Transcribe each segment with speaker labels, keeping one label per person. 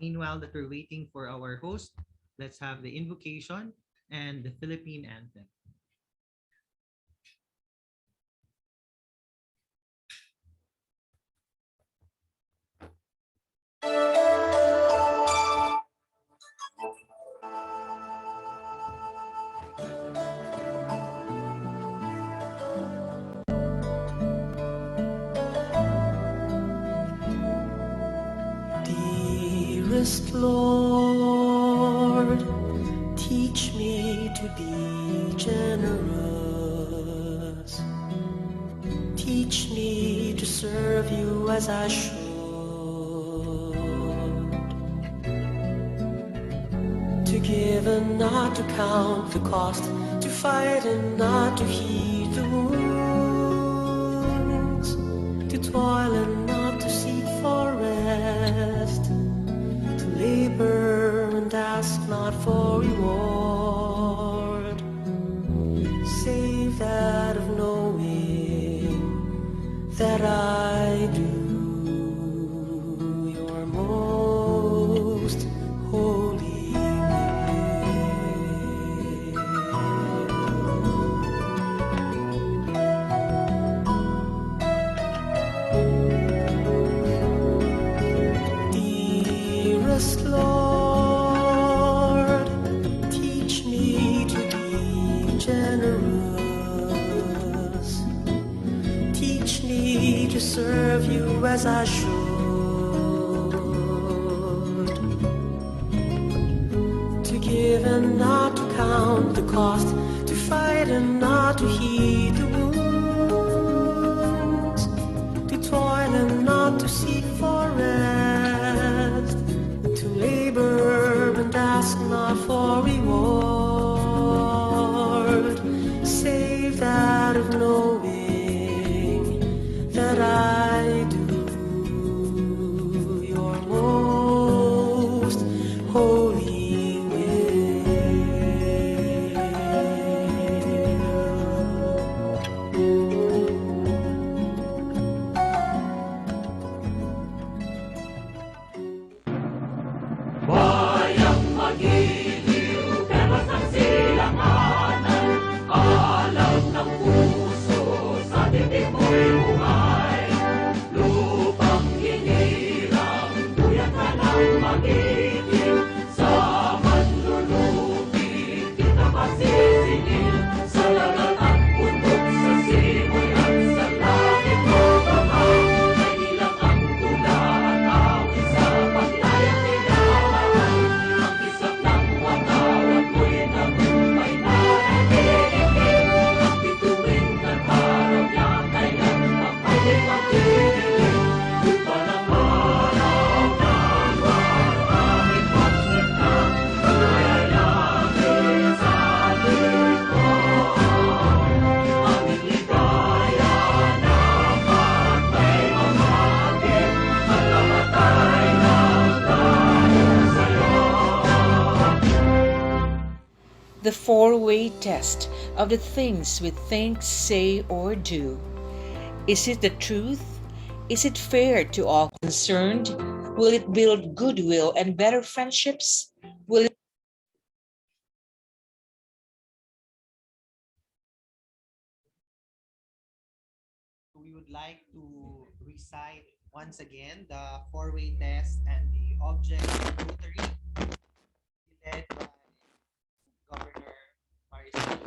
Speaker 1: Meanwhile, that we're waiting for our host, let's have the invocation and the Philippine anthem.
Speaker 2: Dearest Lord, teach me to be generous. Teach me to serve you as I should. To give and not to count the cost. To fight and not to heed the wounds. To toil and not to seek for rest. To labor and ask not for reward, save that of knowing that I do your most holy will. Dearest Lord, teach me to be generous. Teach me to serve you as I should. To give and not to count the cost. To fight and not to heed the wounds. To toil and not to seek for rest. To labor and ask not for reward, save that of knowing that I do your most holy
Speaker 3: Bayang magiliw, pero sa silanganan, alab ng puso, sa dibdib mo'y buhay. Lupang hinirang, buyan ka ng magiging, sa manlulupi, kita masisingil, sa dagat at bundok, sa simoy at sa langit mo bamang, ay ilang ang tula at awit sa paglayang tinamaan. Ang isang ng watawat mo'y nagumpay na nakikinig, ang bituin at araw niya kailan mapalik magdidilig. Lupa ng araw ng maraming pagsita, layalangin sa likod. Aming ligaya na parang may mamagin, at namatay ng dahil sa'yo.
Speaker 4: The four-way test of the things we think, say, or do. Is it the truth? Is it fair to all concerned? Will it build goodwill and better friendships? Will it
Speaker 1: We would like to recite once again the four-way test and the object of Rotary, led by Governor Marisol.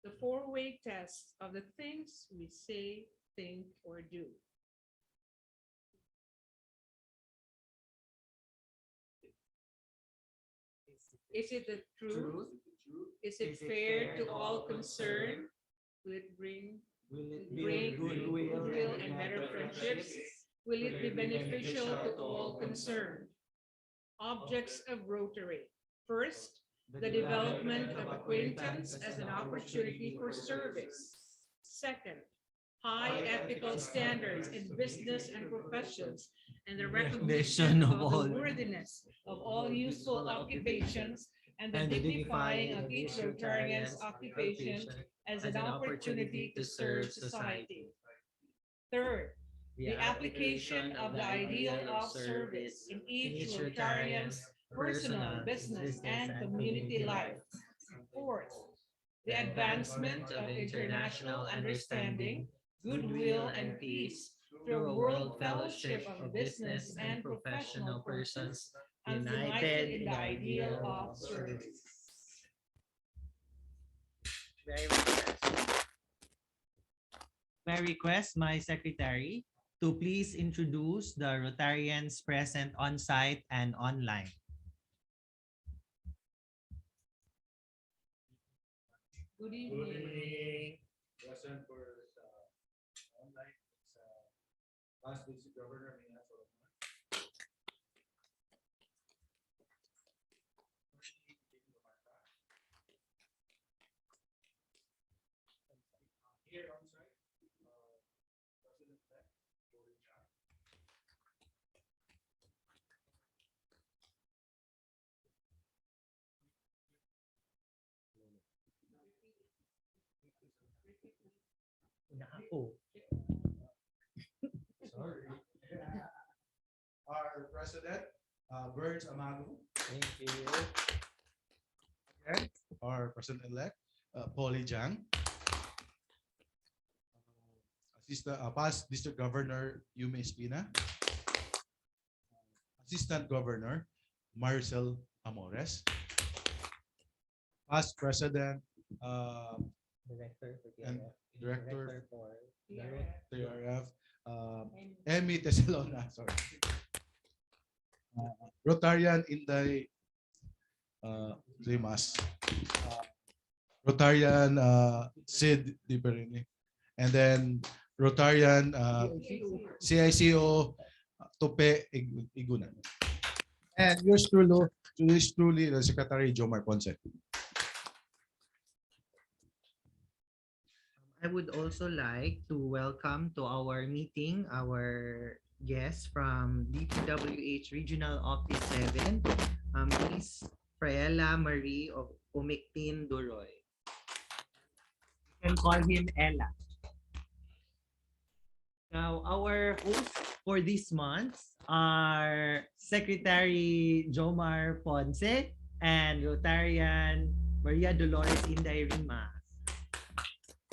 Speaker 5: the four-way test of the things we say, think, or do. Is it the truth? Is it fair to all concerned? Will it bring goodwill and better friendships? Will it be beneficial to all concerned? Objects of Rotary. First, the development of acquaintance as an opportunity for service. Second, high ethical standards in business and professions and the recognition of the worthiness of all useful occupations and the dignifying of each Rotarian's occupation as an opportunity to serve society. Third, the application of the ideal of service in each Rotarian's personal, business, and community life. Fourth, the advancement of international understanding, goodwill, and peace through a world fellowship of business and professional persons united in the ideal of service.
Speaker 1: May I request my secretary to please introduce the Rotarians present on-site and online.
Speaker 5: Good evening.
Speaker 6: Present for online past district governor Minato. Here on site, President-elect Boy Chan. Sorry. Our president, Burns Amago.
Speaker 1: Thank you.
Speaker 6: Again, our president-elect, Polly Jang. Assistant, past district governor, Yume Espina. Assistant governor, Marcel Amores. Past president,
Speaker 1: Director for
Speaker 6: and director
Speaker 1: for
Speaker 6: TRF, Emmy Tesalona, sorry. Rotarian Inday Rimas. Rotarian Sid Di Perini. And then Rotarian CICO Tope Igunan. And yours truly, the Secretary Jomar Ponce.
Speaker 1: I would also like to welcome to our meeting our guests from DPWH Regional Office 7, Ms. Fraela Marie of Umiktin Duroy. You can call him Ella. Now, our hosts for this month are Secretary Jomar Ponce and Rotarian Maria Dolores Inday Rimas.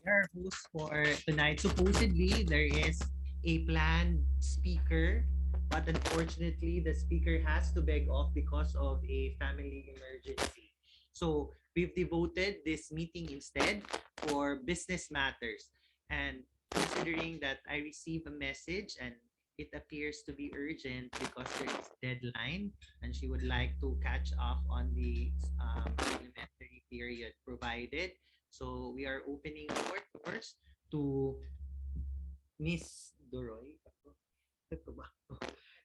Speaker 1: Our hosts for tonight. Supposedly, there is a planned speaker, but unfortunately, the speaker has to beg off because of a family emergency. So we've devoted this meeting instead for business matters. And considering that I received a message and it appears to be urgent because there is deadline and she would like to catch up on the parliamentary period provided. So we are opening our doors to Miss Doroy.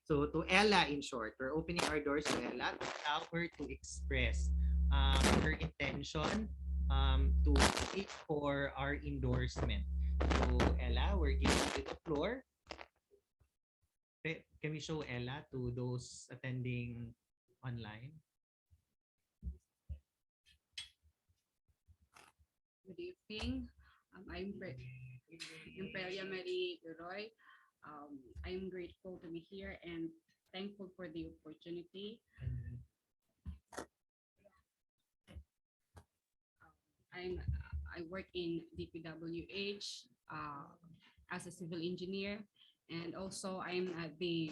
Speaker 1: So to Ella, in short, we're opening our doors to Ella to allow her to express her intention to speak for our endorsement. So Ella, we're giving you the floor. Can we show Ella to those attending online?
Speaker 7: Good evening. I'm Fralia Marie Leroy. I'm grateful to be here and thankful for the opportunity. I work in DPWH as a civil engineer, and also I'm the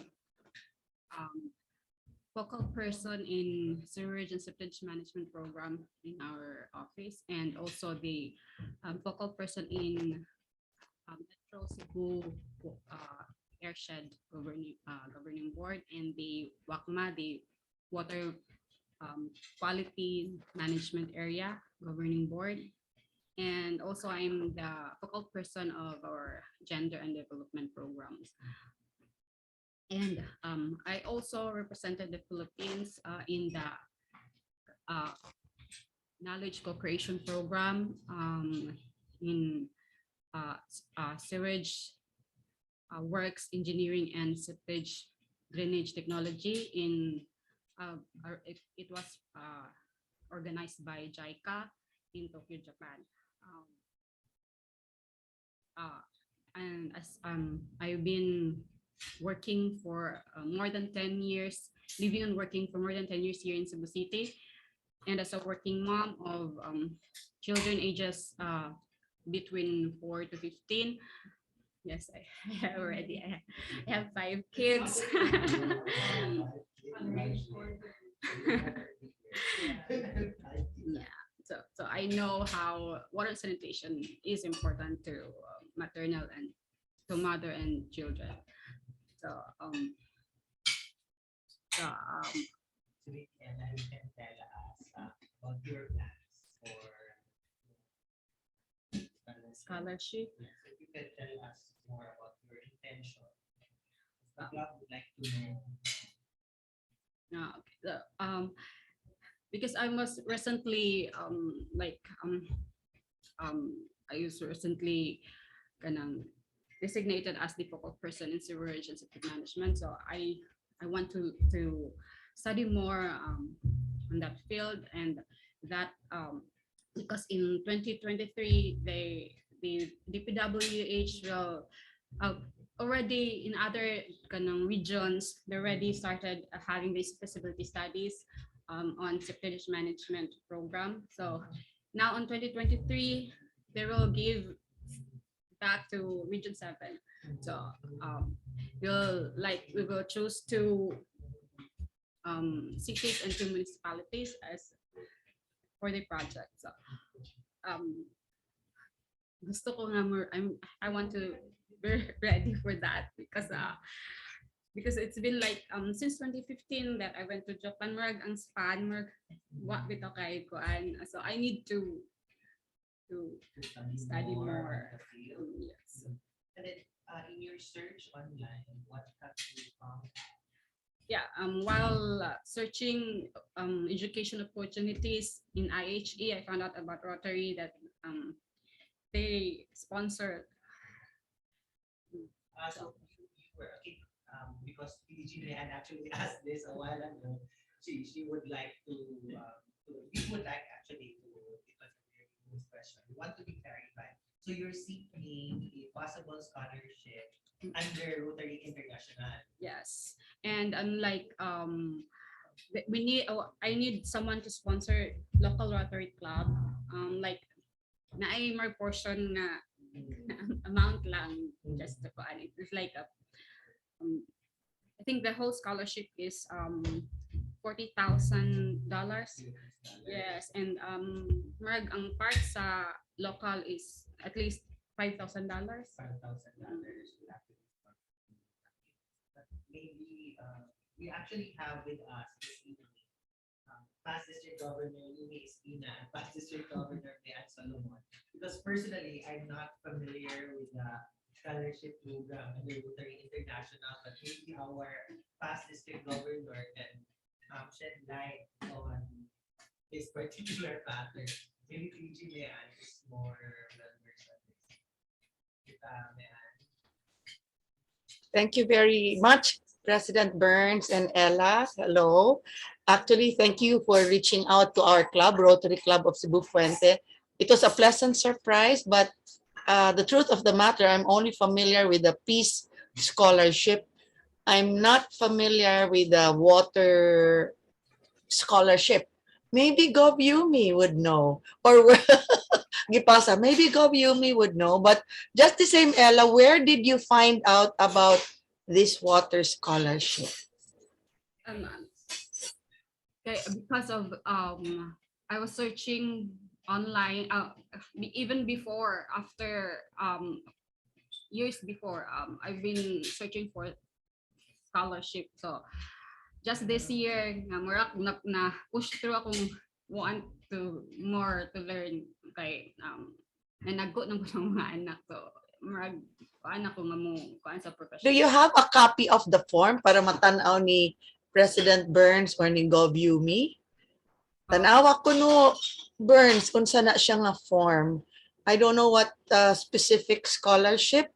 Speaker 7: focal person in sewage and septage management program in our office, and also the focal person in Metro Cebu Airshed governing board, and the WACMA, the water quality management area governing board. And also I'm the focal person of our gender and development programs. And I also represented the Philippines in the knowledge co-creation program in sewage works, engineering, and septage drainage technology. In it was organized by JICA in Tokyo, Japan. And as I've been working for more than 10 years, living and working for more than 10 years here in Cebu City, and as a working mom of children ages between 4 to 15. Yes, I have already. I have 5 kids. Yeah, so I know how water sanitation is important to maternal and to mother and children. So so
Speaker 1: So we can tell us about your plans for
Speaker 7: scholarship.
Speaker 1: yes, if you can tell us more about your intention. The club would like to know.
Speaker 7: Okay. Because I was recently I was recently kanang designated as the focal person in sewerage and septic management. So I want to study more on that field, and that because in 2023 the DPWH will already in other kanang regions they already started having these feasibility studies on septic management program. So now in 2023 they will give back to Region 7. So we will choose two cities and two municipalities as for the project. So gusto ko nga more, I want to be ready for that because it's been like since 2015 that I went to Japan. Murag ang span murag wa bitaw kay kuan. So I need to study more.
Speaker 1: on the field.
Speaker 7: Yes.
Speaker 1: And then in your search online, what have you found?
Speaker 7: Yeah, while searching education opportunities in IHE, I found out about Rotary that they sponsor.
Speaker 1: So you were okay, because PG had actually asked this a while ago. She would like we would like actually to because of this question. We want to be clarified. So you're seeking a possible scholarship under Rotary International.
Speaker 7: Yes, and unlike I need someone to sponsor local Rotary Club. Like naay more portion na amount lang just to kuan. It's like I think the whole scholarship is $40,000. Yes, and marag ang part sa local is at least $5,000.
Speaker 1: $5,000. Maybe we actually have with us this evening past district governor Louis Espina and past district governor Leanne Solomon. Because personally, I'm not familiar with the scholarship program under Rotary International, but maybe our past district governor can shed light on this particular pattern. Maybe PG Leanne is more well-versed on this. Leanne.
Speaker 8: Thank you very much, President Burns and Ella. Hello. Actually, thank you for reaching out to our club, Rotary Club of Cebu Fuente. It was a pleasant surprise, but the truth of the matter, I'm only familiar with the Peace Scholarship. I'm not familiar with the Water Scholarship. Maybe Gov Yumi would know, or Gipasa, maybe Gov Yumi would know. But just the same, Ella, where did you find out about this Water Scholarship?
Speaker 7: Okay, because of I was searching online even before after years before I've been searching for scholarship. So just this year nga na push through akong want to more to learn kay nanago ng mga anak. So murag anak ko nga mo kuan sa profession.
Speaker 8: Do you have a copy of the form para matanaw ni President Burns or ni Gov Yumi? Tanawa ko no, Burns, unsa na siya nga form. I don't know what specific scholarship.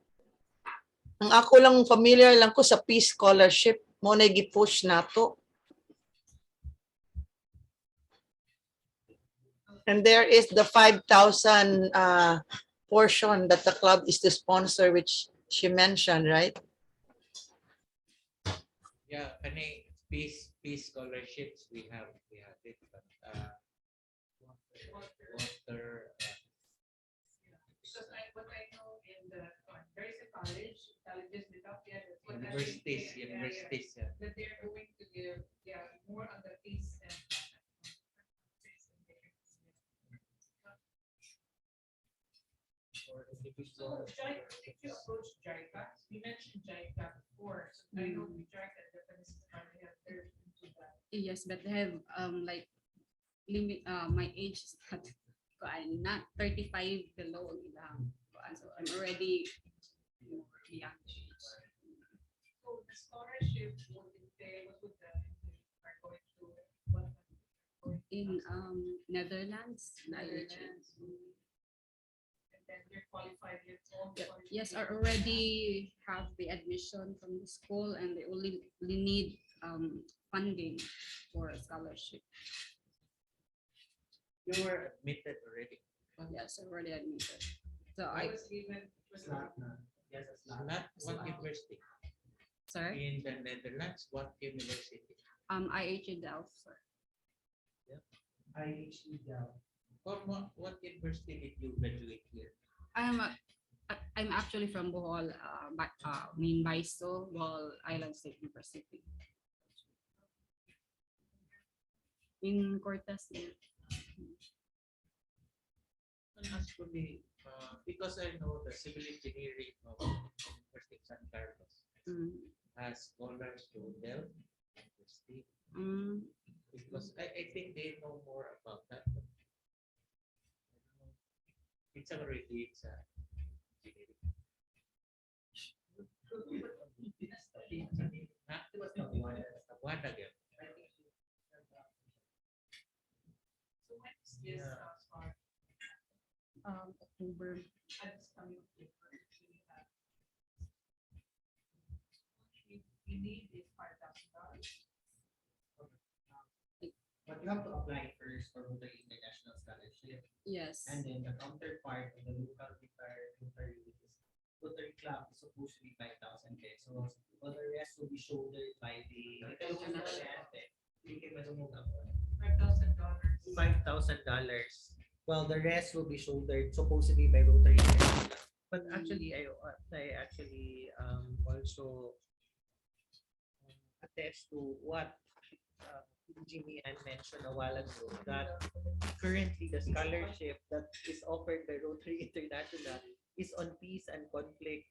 Speaker 8: Ang ako lang familiar lang ko sa Peace Scholarship, mo na gi-push nato. And there is the 5,000 portion that the club is to sponsor, which she mentioned, right?
Speaker 9: Yeah, any peace scholarships we have it, but water
Speaker 5: Because what I know in the there is a colleges without
Speaker 9: universities, yeah.
Speaker 5: that they're going to give more on the fees and
Speaker 9: Or
Speaker 5: so
Speaker 9: individual.
Speaker 5: Did you approach JICA? You mentioned JICA before, so I know the JICA Japanese they have their into that.
Speaker 7: Yes, but they have like limit my age is not 35 below lang. So I'm already young.
Speaker 5: So the scholarship would entail what would the are going to what
Speaker 7: In Netherlands,
Speaker 5: Netherlands, and then you're qualified your own
Speaker 7: yes, I already have the admission from the school and they only need funding for a scholarship.
Speaker 9: You were admitted already.
Speaker 7: Yes, already admitted. So
Speaker 5: I
Speaker 7: I,
Speaker 5: was given
Speaker 9: Yes, not what university?
Speaker 7: sorry,
Speaker 9: In the Netherlands, what university?
Speaker 7: IH Delft, sir.
Speaker 9: What university did you graduate here?
Speaker 7: I'm actually from Bohol, main Baiso, Bohol Island State University. In Cortes.
Speaker 9: Actually, because I know the civil engineering of University of San Carlos
Speaker 7: Mm.
Speaker 9: has scholars to Delft University,
Speaker 7: Mm.
Speaker 9: because I think they know more about that. But I don't know. It's already engineering. Huh? Tabuada again.
Speaker 5: so when is this start?
Speaker 7: October.
Speaker 5: This coming October, you need is $5,000.
Speaker 1: But you have to apply first for the international scholarship.
Speaker 7: Yes.
Speaker 1: And then the counterpart of the local Rotary Club is supposed to be 5,000 pesos. But the rest will be shouldered by the
Speaker 5: $5,000.
Speaker 1: $5,000. Well, the rest will be shouldered supposedly by Rotary Club. But actually, I actually also attest to what Jimmy and mentioned a while ago, that currently the scholarship that is offered by Rotary International is on peace and conflict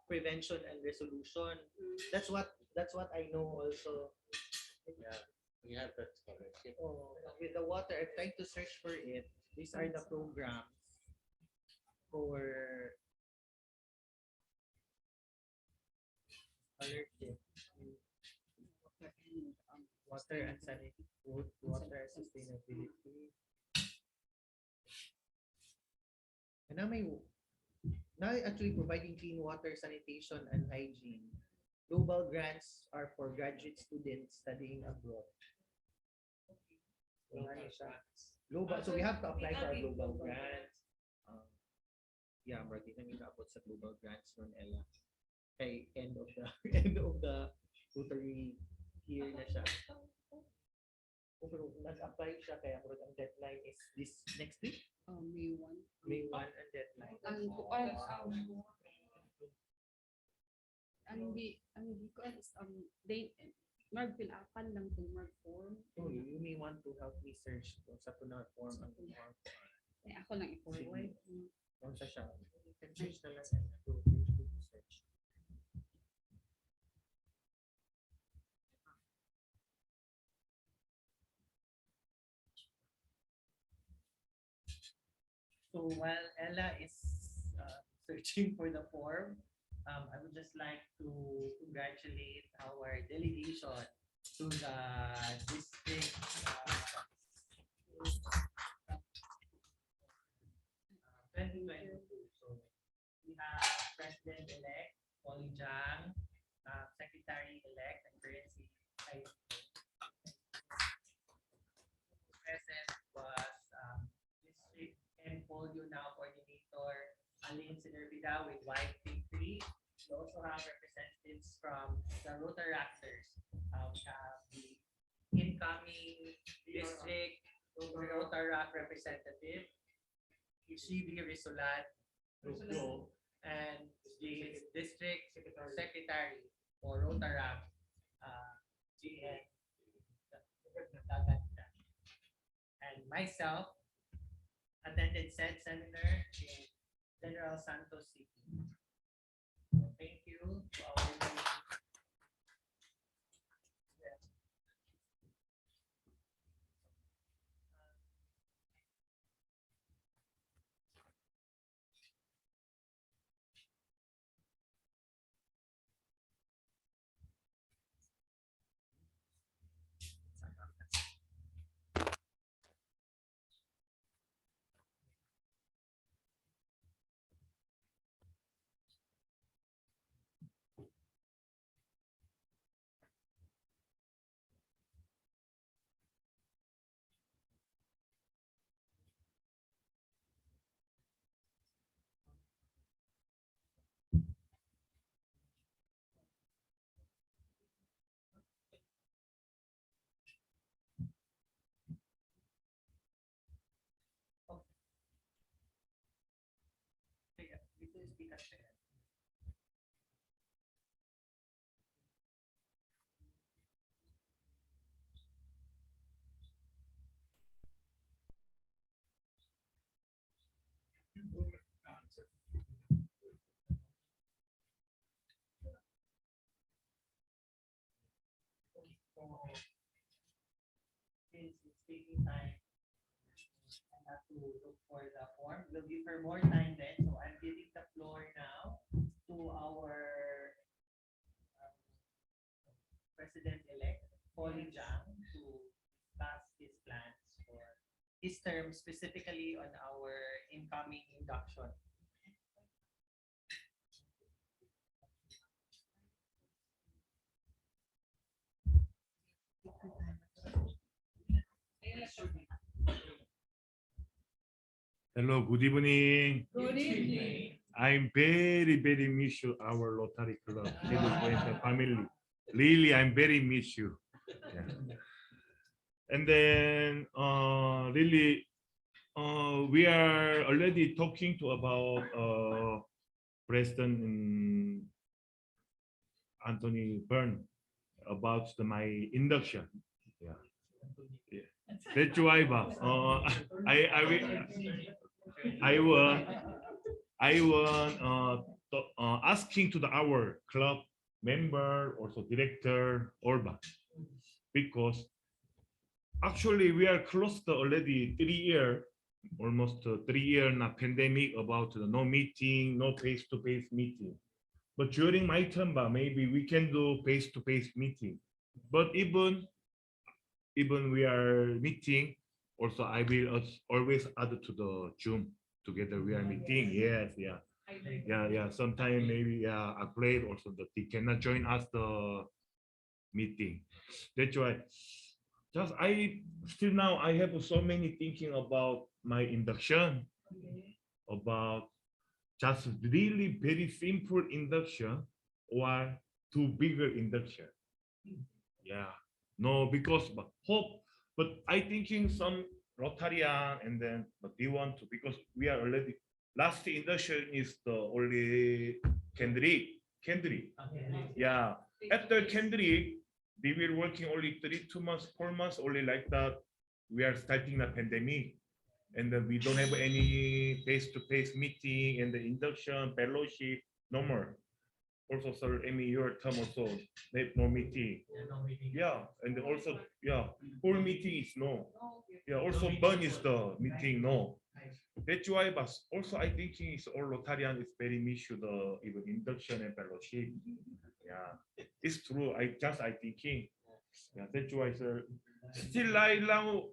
Speaker 1: prevention and resolution. That's what I know also.
Speaker 9: Yeah, we have that scholarship.
Speaker 1: With the water, I'm trying to search for it. These are the programs for scholarship. Water and sanity, food, water and sustainability. And now actually providing clean water, sanitation, and hygiene. Global grants are for graduate students studying abroad. So, ano siya? Global, so we have to apply for our global grants. Yeah, Marty, namin naabot sa global grants nun, Ella. Kay end of the end of the tutoring year na siya. Pero nag-apply siya kaya ang deadline is this next week.
Speaker 7: May 1.
Speaker 1: May 1 ang deadline.
Speaker 7: Ang ko is they mag-fill-upan lang to mag form.
Speaker 1: Oh, you may want to help me search kung sa punang form ang form.
Speaker 7: Ako lang i-forward.
Speaker 1: Kung sa siya. You can search na lang to search. So while Ella is searching for the form, I would just like to congratulate our delegation to the district 2022. So we have President-elect Polly Jang, Secretary-elect and currency present was
Speaker 9: Alin Sinerbida with White Pink Tree. We also have representatives from the Rotaractors. We have the incoming district Rotaract representative, Ishibi Risulat Rugdo, and the district secretary for Rotaract, GN Daganda. And myself attended said seminar in General Santos City. So thank you to our dito yung speaker share. So, since it's taking time, I have to look for the form. We'll give her more time then. So I'm giving the floor now to our President-elect, Polly Jang, to discuss his plans for his term, specifically on our incoming induction.
Speaker 10: Hello, good evening.
Speaker 5: Good evening.
Speaker 10: I'm very miss you, our Rotary Club, Cebu Puente family. Really, I'm very miss you. Yeah. And then, really, we are already talking to about President Anthony Byrne about my induction. Yeah. Yeah. That's why, I will. I want asking to our club member, also director, Orba, because actually we are close to already 3 year, almost 3 year na pandemic about no meeting, no face-to-face meeting. But during my term, maybe we can do face-to-face meeting. But even we are meeting, also I will always add to the Zoom together we are meeting. Yes, yeah. Sometimes maybe I played also that they cannot join us the meeting. That's why just I still now I have so many thinking about my induction, about just really very simple induction or too bigger induction. Yeah, no, because but hope, but I thinking some Rotarian and then but they want to because we are already last induction is the only Kendrick. Yeah, after Kendrick, they were working only 2 months, 4 months, only like that. We are starting the pandemic, and then we don't have any face-to-face meeting and the induction fellowship no more. Also, sir, Amy, your term also no meeting. Yeah, and also whole meeting is no. Yeah, also burn is the meeting no. That's why, but also I thinking is all Rotarian is very miss you the even induction and fellowship. Yeah, it's true. I thinking. Yeah, that's why, sir. Still, I now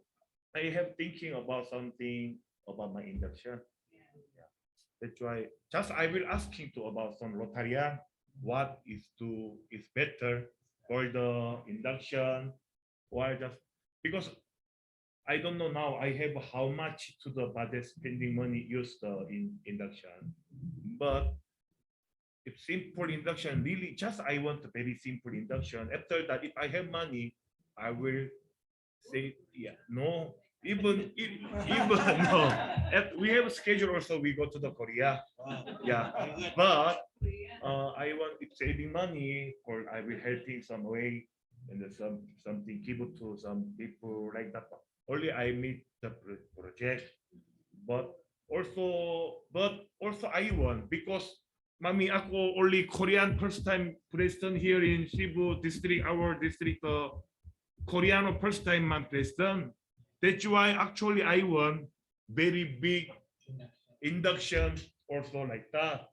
Speaker 10: I have thinking about something about my induction. Yeah, that's why. Just I will asking to about some Rotarian what is better for the induction or just because I don't know now. I have how much to the budget spending money used in induction, but if simple induction really just I want a very simple induction. After that, if I have money, I will say yeah no. Even no. We have a schedule also. We go to the Korea. Yeah, but I want it saving money or I will helping some way and then something give it to some people like that. Only I meet the project, but also I want because mami ako only Korean first time president here in Cebu district our district Koreano first time man president. That's why actually I want very big induction also like that.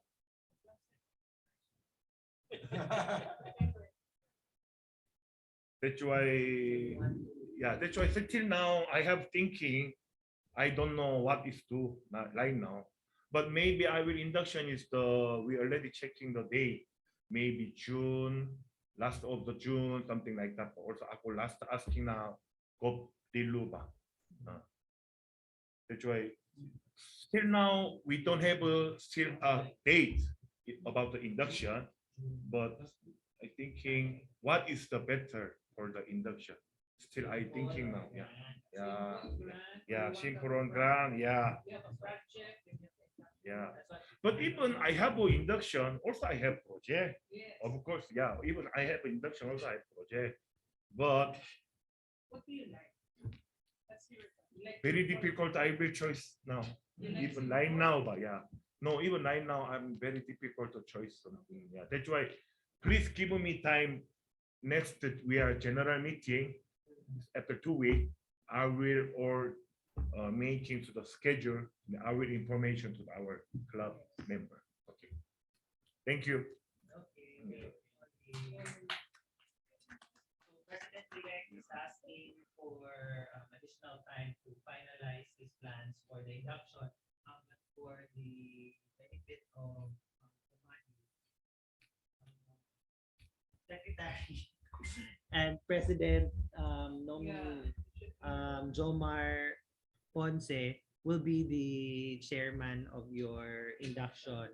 Speaker 10: That's why, yeah, that's why till now I have thinking, I don't know what is to right now, but maybe I will induction is we already checking the date, maybe June, last of the June, something like that. Also, ako last asking now, go dilu ba? That's why still now we don't have a still a date about the induction, but I thinking what is the better for the induction. Still I thinking now. Yeah. Yeah. Yeah. Synchron ground. Yeah. Yeah. But even I have a induction, also I have project. Of course, yeah. Even I have induction, also I have project. But
Speaker 5: What do you like?
Speaker 10: very difficult. I will choice now. Even line now, but yeah. No, even line now, I'm very difficult to choose something. Yeah, that's why. Please give me time. Next, we are general meeting after 2 weeks. I will or making to the schedule. I will information to our club member. Okay. Thank you.
Speaker 9: Okay. President-elect is asking for additional time to finalize his plans for the induction, but for the benefit of the money. Secretary and President nominee Jomar Ponce will be the chairman of your induction.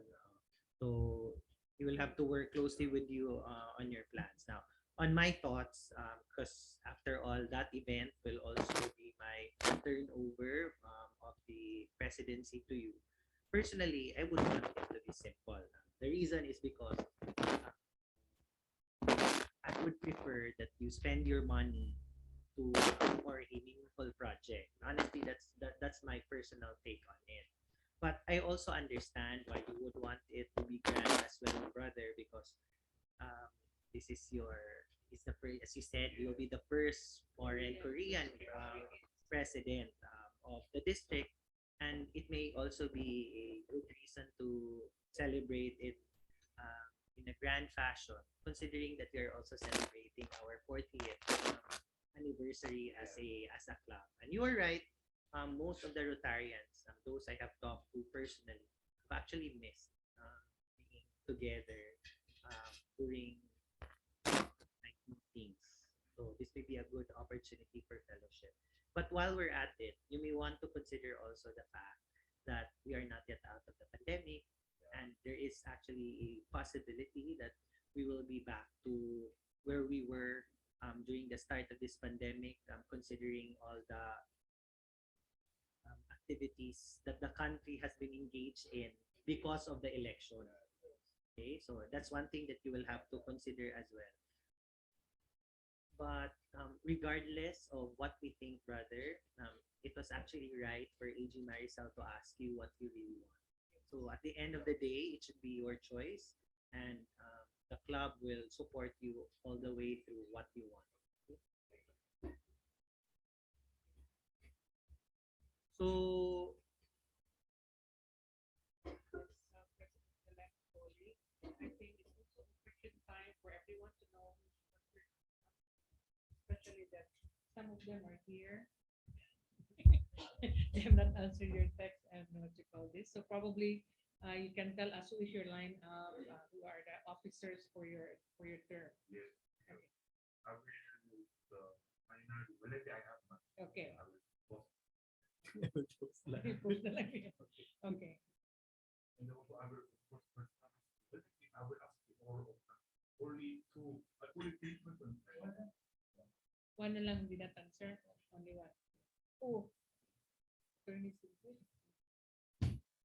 Speaker 9: So he will have to work closely with you on your plans. Now, on my thoughts, because after all, that event will also be my turnover of the presidency to you. Personally, I would want it to be simple. The reason is because I would prefer that you spend your money to more a meaningful project. Honestly, that's my personal take on it. But I also understand why you would want it to be grand as well, brother, because um, this is your is the first, as you said, you'll be the first foreign Korean president of the district, and it may also be a good reason to celebrate it in a grand fashion, considering that we are also celebrating our 40th anniversary as a club. And you are right, most of the Rotarians, those I have talked to personally, have actually missed being together during like meetings. So this may be a good opportunity for fellowship. But while we're at it, you may want to consider also the fact that we are not yet out of the pandemic, and there is actually a possibility that we will be back to where we were during the start of this pandemic, considering all the activities that the country has been engaged in because of the election. Okay, so that's one thing that you will have to consider as well. But regardless of what we think, brother, it was actually right for AG Marisol to ask you what you really want. So at the end of the day, it should be your choice, and the club will support you all the way through what you want. Okay? So
Speaker 5: President-elect Polly, I think it's also opportune time for everyone to know, especially that some of them are here. They have not answered your text and what you call this. So probably you can tell us who is your line, who are the officers for your term.
Speaker 10: Yes. I will final. Well, I have.
Speaker 5: Okay.
Speaker 10: I will
Speaker 5: I-post na lang yun. Okay.
Speaker 10: And also I will, of course, I will ask you more of that. Only two, only three persons.
Speaker 5: One na lang did not answer. Only one. Oh. Attorney Silvio.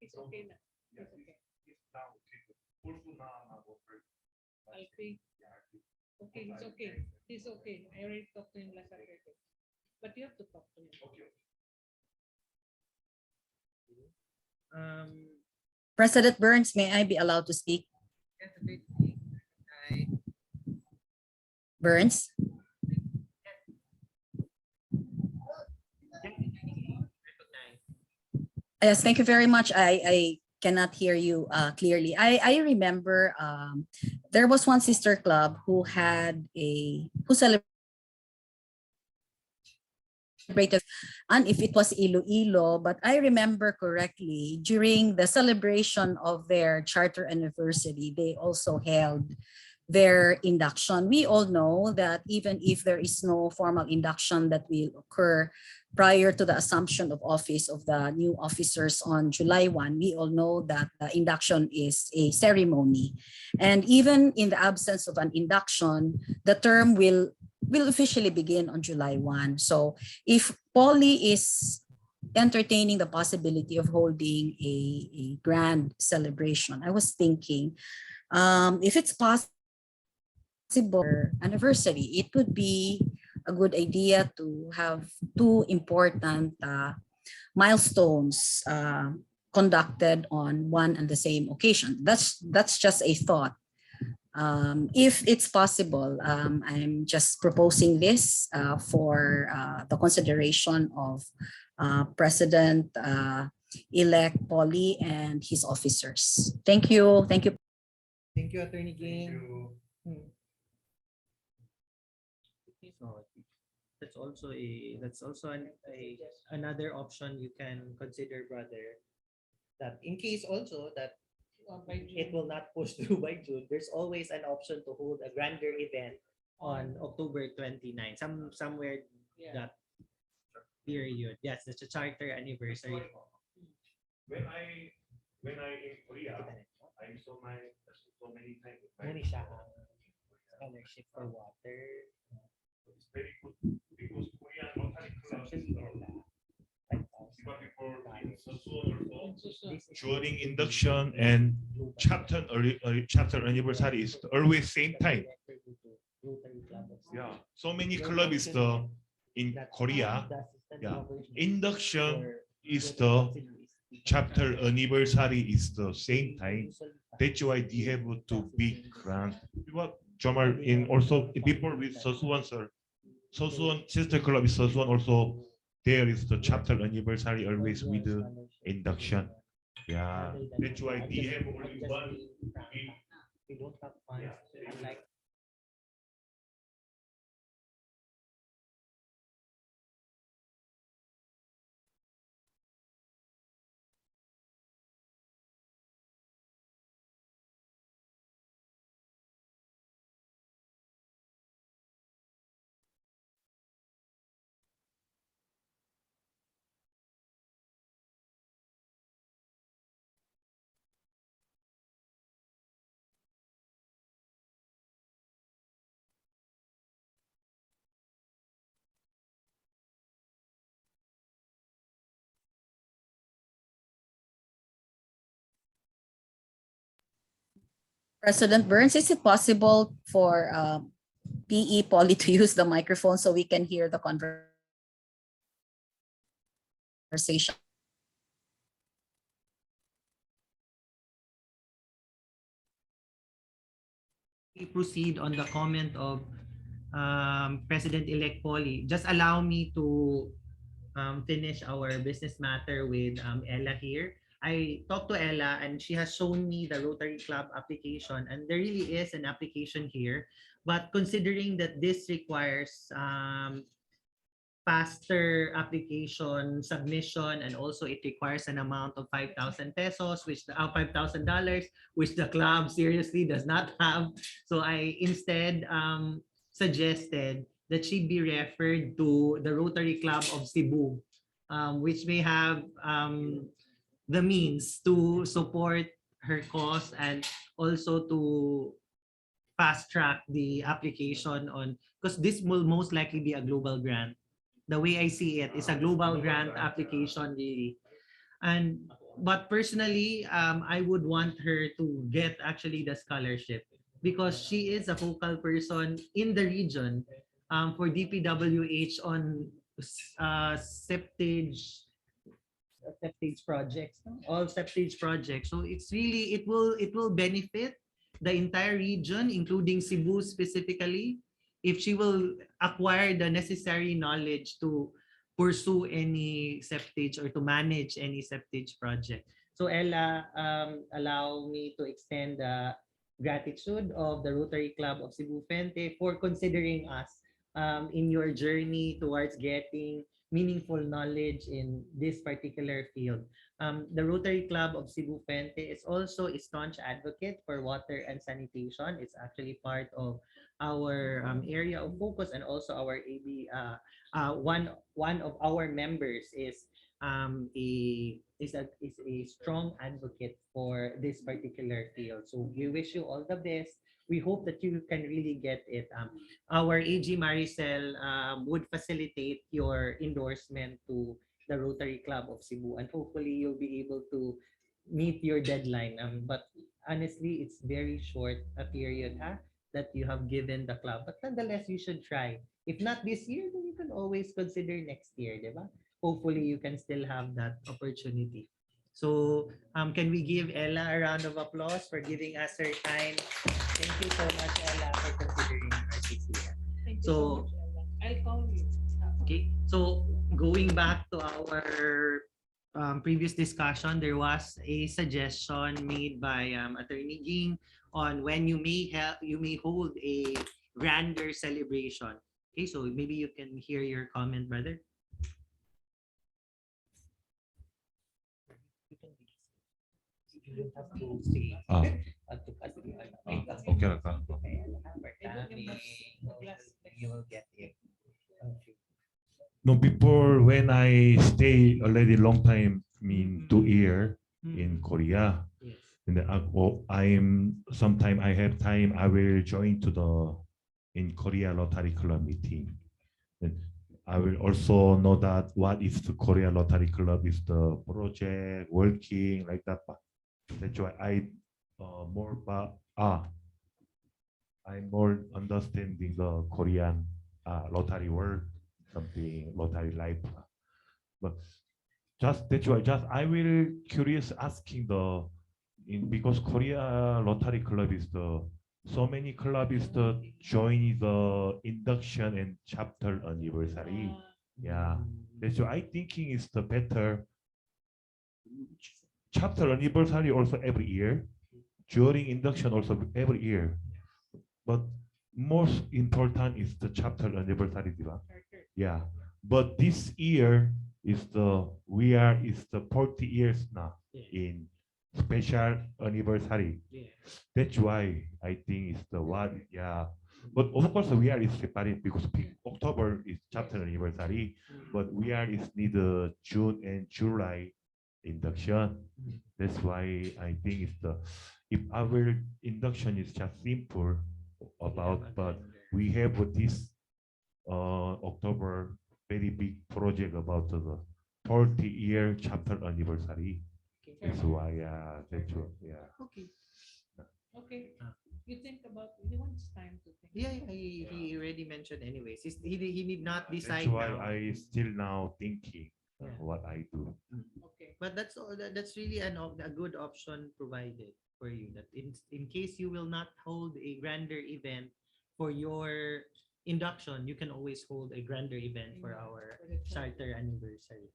Speaker 5: It's okay na.
Speaker 10: Yeah,
Speaker 5: It's okay.
Speaker 10: it's now okay. Also na offer.
Speaker 5: Alfie.
Speaker 10: Yeah, I think.
Speaker 5: Okay, he's okay. He's okay. I already talked to him last Saturday. But you have to talk to him.
Speaker 10: Okay.
Speaker 11: President Burns, may I be allowed to speak? Burns? Yes, thank you very much. I cannot hear you clearly. I remember there was one sister club who celebrated, and if it was Iloilo, but I remember correctly, during the celebration of their charter anniversary, they also held their induction. We all know that even if there is no formal induction that will occur prior to the assumption of office of the new officers on July 1, we all know that the induction is a ceremony. And even in the absence of an induction, the term will officially begin on July 1. So if Poly is entertaining the possibility of holding a grand celebration, I was thinking, if it's possible anniversary, it would be a good idea to have two important milestones conducted on one and the same occasion. That's just a thought. If it's possible, I'm just proposing this for the consideration of President-elect Polly and his officers. Thank you. Thank you.
Speaker 1: Thank you, Attorney Ging.
Speaker 9: No, that's also another option you can consider, brother. That in case also that
Speaker 5: By
Speaker 9: it
Speaker 5: June.
Speaker 9: will not push through by June, there's always an option to hold a grander event on October 29, somewhere
Speaker 5: Yeah.
Speaker 9: that period. Yes, it's a charter anniversary.
Speaker 10: When I in Korea, I saw so many times.
Speaker 9: Muna siya scholarship for water.
Speaker 10: It's very good because Korean Rotary Club is even before in Seoul also during induction and chapter anniversary is always same time. Yeah, so many club is the in Korea. Yeah, induction is the chapter anniversary is the same time. That's why they have to big grand. What Jamal in also before with Sosuan sir. Sosuan sister club is Sosuan also. There is the chapter anniversary always with the induction. Yeah, that's why they have only one.
Speaker 9: We don't have funds. Unlike
Speaker 11: President Burns, is it possible for PE Polly to use the microphone so we can hear the conversation?
Speaker 9: we proceed on the comment of President-elect Polly, just allow me to finish our business matter with Ella here. I talked to Ella and she has shown me the Rotary Club application, and there really is an application here. But considering that this requires faster application submission, and also it requires an amount of 5,000 pesos, which $5,000, which the club seriously does not have. So I instead suggested that she be referred to the Rotary Club of Cebu which may have the means to support her cause and also to fast track the application on, because this will most likely be a global grant. The way I see it is a global grant application really. And but personally, I would want her to get actually the scholarship because she is a focal person in the region for DPWH on septage projects, no? All septage projects. So it's really it will benefit the entire region, including Cebu specifically, if she will acquire the necessary knowledge to pursue any septage or to manage any septage project. So Ella, allow me to extend the gratitude of the Rotary Club of Cebu Fente for considering us in your journey towards getting meaningful knowledge in this particular field. The Rotary Club of Cebu Fente is also a staunch advocate for water and sanitation. It's actually part of our area of focus and also our AB. One of our members is a strong advocate for this particular field. So we wish you all the best. We hope that you can really get it. Our AG Maricel would facilitate your endorsement to the Rotary Club of Cebu, and hopefully you'll be able to meet your deadline. But honestly, it's very short a period that you have given the club. But nonetheless, you should try. If not this year, then you can always consider next year, di ba? Hopefully, you can still have that opportunity. So, can we give Ella a round of applause for giving us her time? Thank you so much, Ella, for considering RCCF.
Speaker 5: Thank you
Speaker 9: So,
Speaker 5: so much, Ella. I'll call you.
Speaker 9: okay, so going back to our previous discussion, there was a suggestion made by Attorney Ging on when you may hold a grander celebration. Okay, so maybe you can hear your comment, brother. You don't have to say
Speaker 10: Ah,
Speaker 9: to us.
Speaker 10: okay lang ka.
Speaker 9: You will get it. Okay.
Speaker 10: No, before when I stay already long time, I mean 2 year in Korea,
Speaker 9: Yes.
Speaker 10: and then I'm sometime I have time I will join to the in Korea Rotary Club meeting. And I will also know that what is the Korea Rotary Club is the project working like that. That's why I'm more understanding the Korean Rotary work, something Rotary life. But that's why just I will curious asking because Korea Rotary Club is the so many club is the join the induction and chapter anniversary. Yeah, that's why I thinking is the better chapter anniversary also every year, during induction also every year. But most important is the chapter anniversary, di ba? Yeah. But this year is the 40 years now in special anniversary.
Speaker 9: Yeah.
Speaker 10: That's why I think it's the one. Yeah. But of course we are is separate because October is chapter anniversary, but we are is need June and July induction. That's why I think it's if our induction is just simple about, but we have this October very big project about the 40-year chapter anniversary. That's why that's what, yeah.
Speaker 5: Okay. Okay. You think about he wants time to think.
Speaker 9: Yeah, he already mentioned anyways. He did not decide
Speaker 10: That's why
Speaker 9: now.
Speaker 10: I still now thinking
Speaker 9: Yeah.
Speaker 10: what I do.
Speaker 5: Okay.
Speaker 9: But that's really a good option provided for you, that in case you will not hold a grander event for your induction, you can always hold a grander event for our charter anniversary.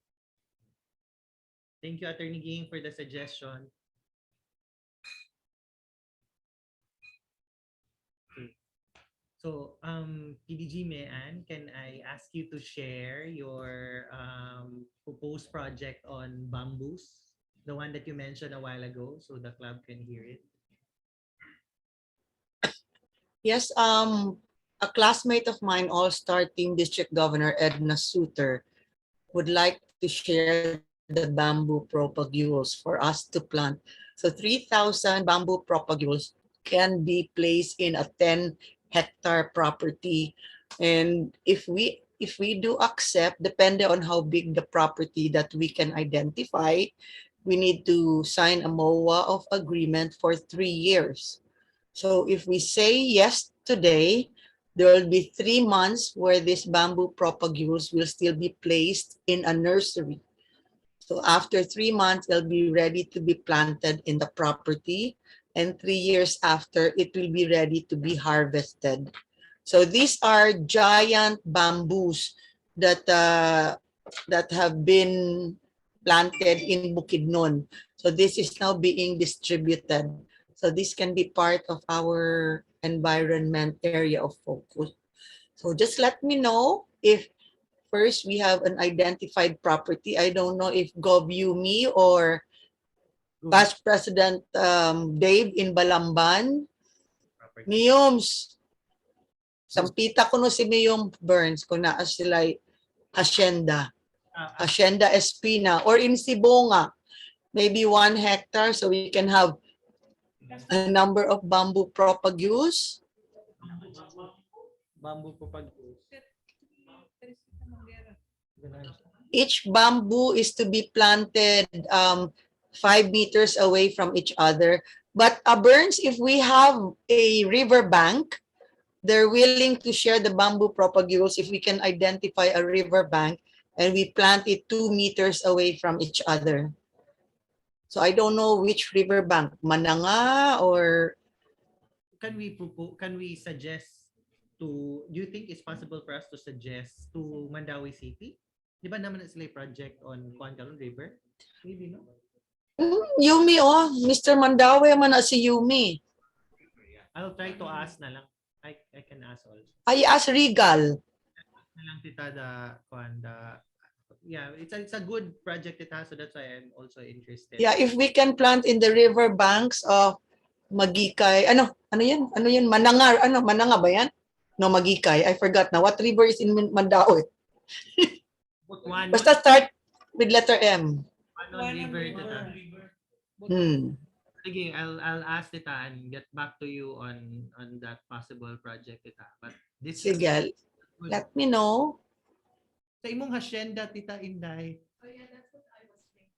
Speaker 9: Thank you, Attorney Ging, for the suggestion. Okay. So, PDG Mayan, can I ask you to share your proposed project on bamboos, the one that you mentioned a while ago, so the club can hear it?
Speaker 8: Yes, a classmate of mine, All-Star Team District Governor Edna Suter, would like to share the bamboo propagules for us to plant. So 3,000 bamboo propagules can be placed in a 10-hectare property. And if we do accept, depending on how big the property that we can identify, we need to sign a MOA of agreement for 3 years. So if we say yes today, there will be 3 months where these bamboo propagules will still be placed in a nursery. So after 3 months, they'll be ready to be planted in the property. And 3 years after, it will be ready to be harvested. So these are giant bamboos that that have been planted in Bukidnon. So this is now being distributed. So this can be part of our environment area of focus. So just let me know if first we have an identified property. I don't know if GovUMI or past President Dave in Balamban. Miyums, sampita ko no si Miyom Burns kung naa sila hacienda. Hacienda Espina or in Sibonga, maybe 1 hectare so we can have a number of bamboo propagules.
Speaker 9: Bamboo propagules.
Speaker 8: Each bamboo is to be planted 5 meters away from each other. But Burns, if we have a river bank, they're willing to share the bamboo propagules if we can identify a river bank and we plant it 2 meters away from each other. So I don't know which river bank, Mananga or...
Speaker 9: Can we suggest to, do you think it's possible for us to suggest to Mandawi City? Di ba naman na sila yung project on Kuangalon River? Maybe, no?
Speaker 8: Yumi, oh, Mr. Mandawi man na si Yumi.
Speaker 9: I'll try to ask na lang. I can ask also.
Speaker 8: I ask Regal.
Speaker 9: Na lang tita yeah, it's a good project it has, so that's why I'm also interested.
Speaker 8: Yeah, if we can plant in the river banks of Magikay, ano yun, Mananga, Mananga ba yan? No, Magikay, I forgot na. What river is in Mandawi? Basta start with letter M.
Speaker 9: River, tita. Sige, I'll ask tita and get back to you on that possible project, tita. But this
Speaker 8: Sige, let me know.
Speaker 9: Sa imong hacienda, tita Inday.
Speaker 5: Oh yeah, that's what I was thinking.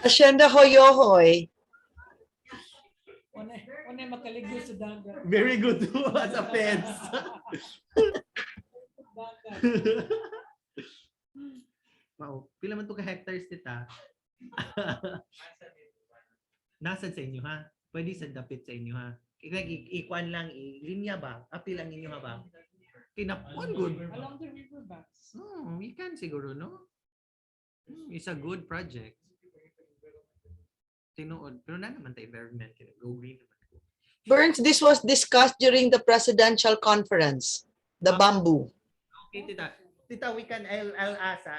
Speaker 8: Hacienda Hoyohoy.
Speaker 5: Unay makaligo sa dagat.
Speaker 9: Very good as a fence. Wow, pila man to ka hectares tita? Nasad sa inyo ha? Pwede sa dapit sa inyo ha? Ikuan lang, linya ba? Apil lang inyo ha ba? Kinapon good.
Speaker 5: Along the river banks.
Speaker 9: We can siguro, no? It's a good project. Tinuod. Pero na naman tayo environment. Go green naman.
Speaker 8: Burns, this was discussed during the presidential conference. The bamboo.
Speaker 9: Okay, tita. Tita, we can, I'll ask,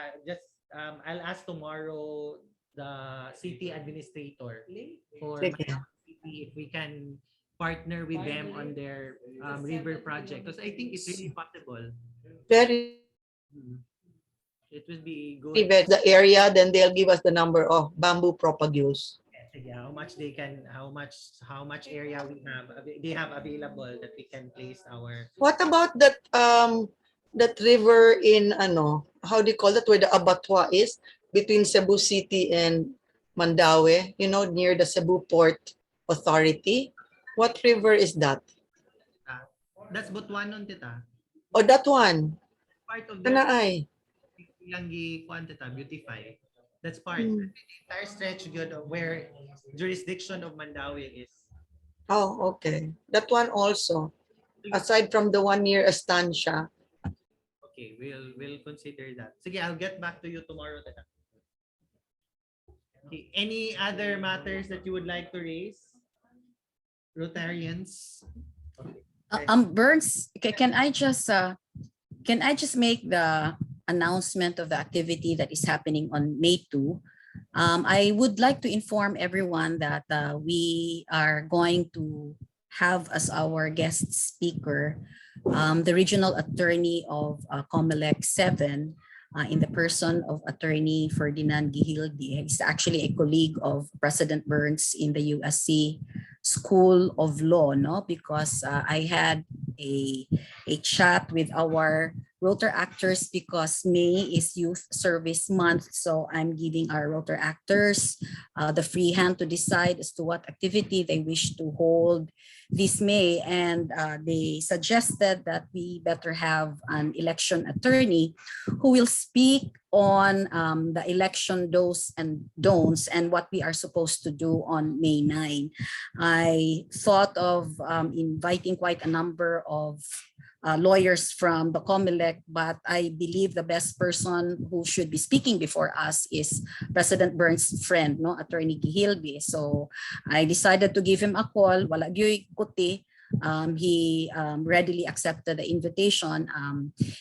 Speaker 9: I'll ask tomorrow the city administrator for city if we can partner with them on their river project, because I think it's really possible.
Speaker 8: Very.
Speaker 9: It would be good.
Speaker 8: The area, then they'll give us the number of bamboo propagules.
Speaker 9: Yeah, how much they can, how much area they have available that we can place our.
Speaker 8: What about that that river in how do you call that, where the abattoir is between Cebu City and Mandawi, near the Cebu Port Authority? What river is that?
Speaker 9: That's Butuanon, tita.
Speaker 8: Oh, that one.
Speaker 9: Part of
Speaker 8: that.
Speaker 9: Tita, beautify. That's part. The entire stretch good of where jurisdiction of Mandawi is.
Speaker 8: Oh, okay. That one also. Aside from the one near Estancia.
Speaker 9: Okay, we'll consider that. Sige, I'll get back to you tomorrow, tita. Okay. Any other matters that you would like to raise? Rotarians.
Speaker 11: Burns, can I just make the announcement of the activity that is happening on May 2? I would like to inform everyone that we are going to have as our guest speaker the regional attorney of COMELEC 7, in the person of Attorney Ferdinand Gihildi. He's actually a colleague of President Burns in the USC School of Law, no? Because I had a chat with our rotor actors because May is Youth Service Month. So I'm giving our rotor actors the free hand to decide as to what activity they wish to hold this May. And they suggested that we better have an election attorney who will speak on the election do's and don'ts and what we are supposed to do on May 9. I thought of inviting quite a number of lawyers from the COMELEC, but I believe the best person who should be speaking before us is President Burns' friend, no, Attorney Gihilby. So I decided to give him a call. Wala gyud kuti. He readily accepted the invitation.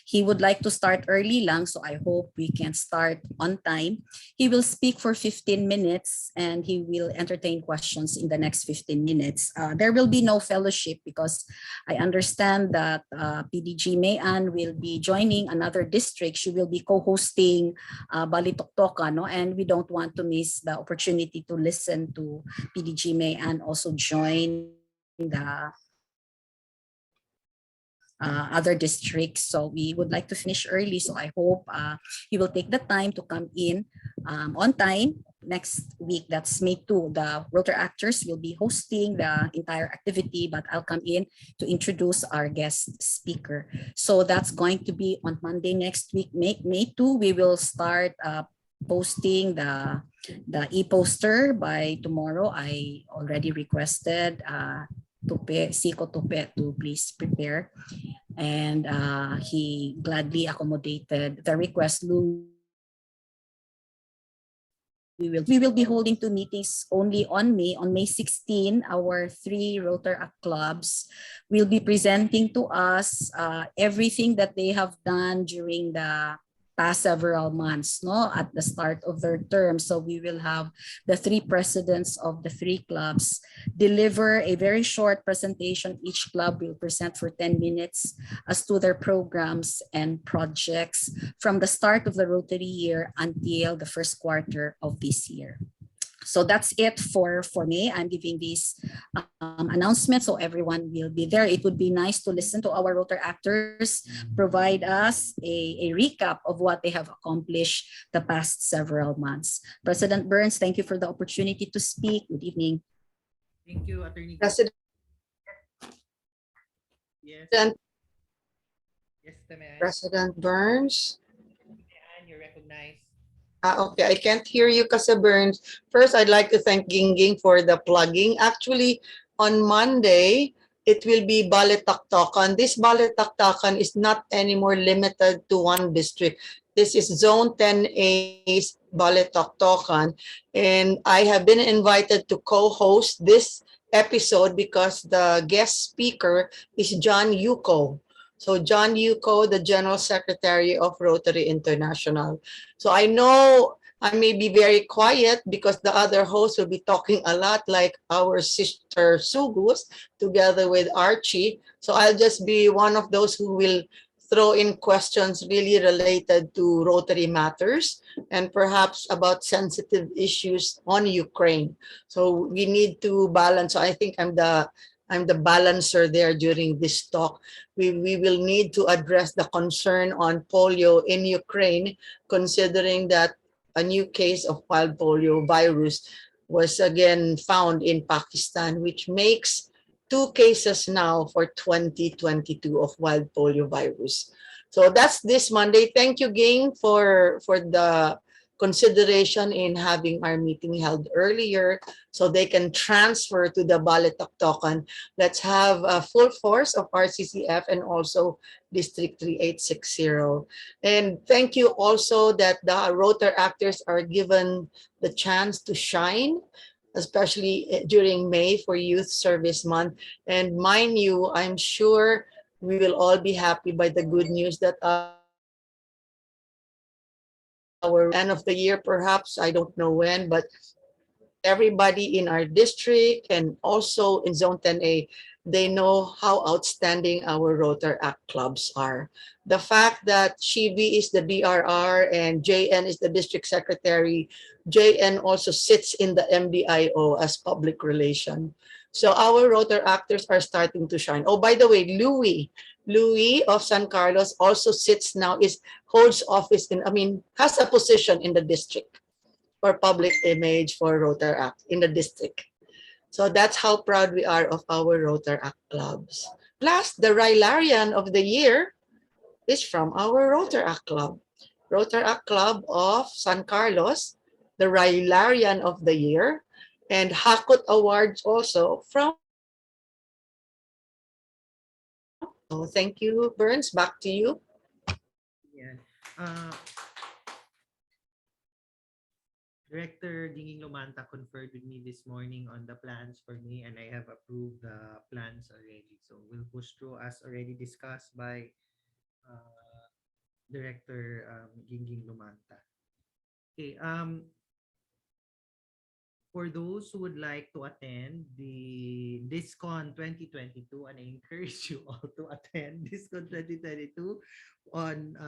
Speaker 11: He would like to start early lang, so I hope we can start on time. He will speak for 15 minutes and he will entertain questions in the next 15 minutes. There will be no fellowship because I understand that PDG Mayan will be joining another district. She will be co-hosting Balitoktoka, no? And we don't want to miss the opportunity to listen to PDG Mayan also join the other districts. So we would like to finish early. So I hope he will take the time to come in on time. Next week, that's May 2, the Rotor Actors will be hosting the entire activity, but I'll come in to introduce our guest speaker. So that's going to be on Monday next week, May 2. We will start posting the e-poster by tomorrow. I already requested Siko Tupe to please prepare. And he gladly accommodated the request. We will be holding 2 meetings only on May 16. Our 3 Rotaract clubs will be presenting to us everything that they have done during the past several months, no, at the start of their term. So we will have the 3 presidents of the 3 clubs deliver a very short presentation. Each club will present for 10 minutes as to their programs and projects from the start of the Rotary year until the first quarter of this year. So that's it for me. I'm giving this announcement so everyone will be there. It would be nice to listen to our Rotor actors provide us a recap of what they have accomplished the past several months. President Burns, thank you for the opportunity to speak. Good evening.
Speaker 1: Thank you, Attorney.
Speaker 8: President,
Speaker 1: Yes. Yes,
Speaker 8: President Burns.
Speaker 1: And you're recognized.
Speaker 8: Okay, I can't hear you, Kasa Burns. First, I'd like to thank Gingging for the plugging. Actually, on Monday, it will be Balitaktakan. This Balitaktakan is not anymore limited to one district. This is Zone 10A's Balitaktakan. And I have been invited to co-host this episode because the guest speaker is John Yuko. So John Yuko, the General Secretary of Rotary International. So I know I may be very quiet because the other hosts will be talking a lot like our sister Sugus together with Archie. So I'll just be one of those who will throw in questions really related to Rotary matters and perhaps about sensitive issues on Ukraine. So we need to balance. So I think I'm the balancer there during this talk. We will need to address the concern on polio in Ukraine, considering that a new case of wild polio virus was again found in Pakistan, which makes 2 cases now for 2022 of wild polio virus. So that's this Monday. Thank you, Ging, for the consideration in having our meeting held earlier so they can transfer to the Balitaktakan. Let's have a full force of RCCF and also District 3860. And thank you also that the Rotor actors are given the chance to shine, especially during May for Youth Service Month. And mind you, I'm sure we will all be happy by the good news that our end of the year, perhaps, I don't know when, but everybody in our district and also in Zone 10A they know how outstanding our Rotaract clubs are. The fact that Shivi is the DRR and JN is the district secretary, JN also sits in the MDIO as public relation. So our Rotaractors are starting to shine. Oh, by the way, Louis of San Carlos also sits now, holds office has a position in the district for public image for Rotaract in the district. So that's how proud we are of our Rotaract clubs. Plus, the Rylarian of the year is from our Rotaract club. Rotaract Club of San Carlos, the Rylarian of the year, and Hakut Awards also from. Oh, thank you, Burns. Back to you.
Speaker 9: Yeah. Director Dinging Lumanta conferred with me this morning on the plans for me, and I have approved the plans already. So we'll push through as already discussed by Director Dinging Lumanta. Okay. For those who would like to attend the DISCON 2022, and I encourage you all to attend DISCON 2022 on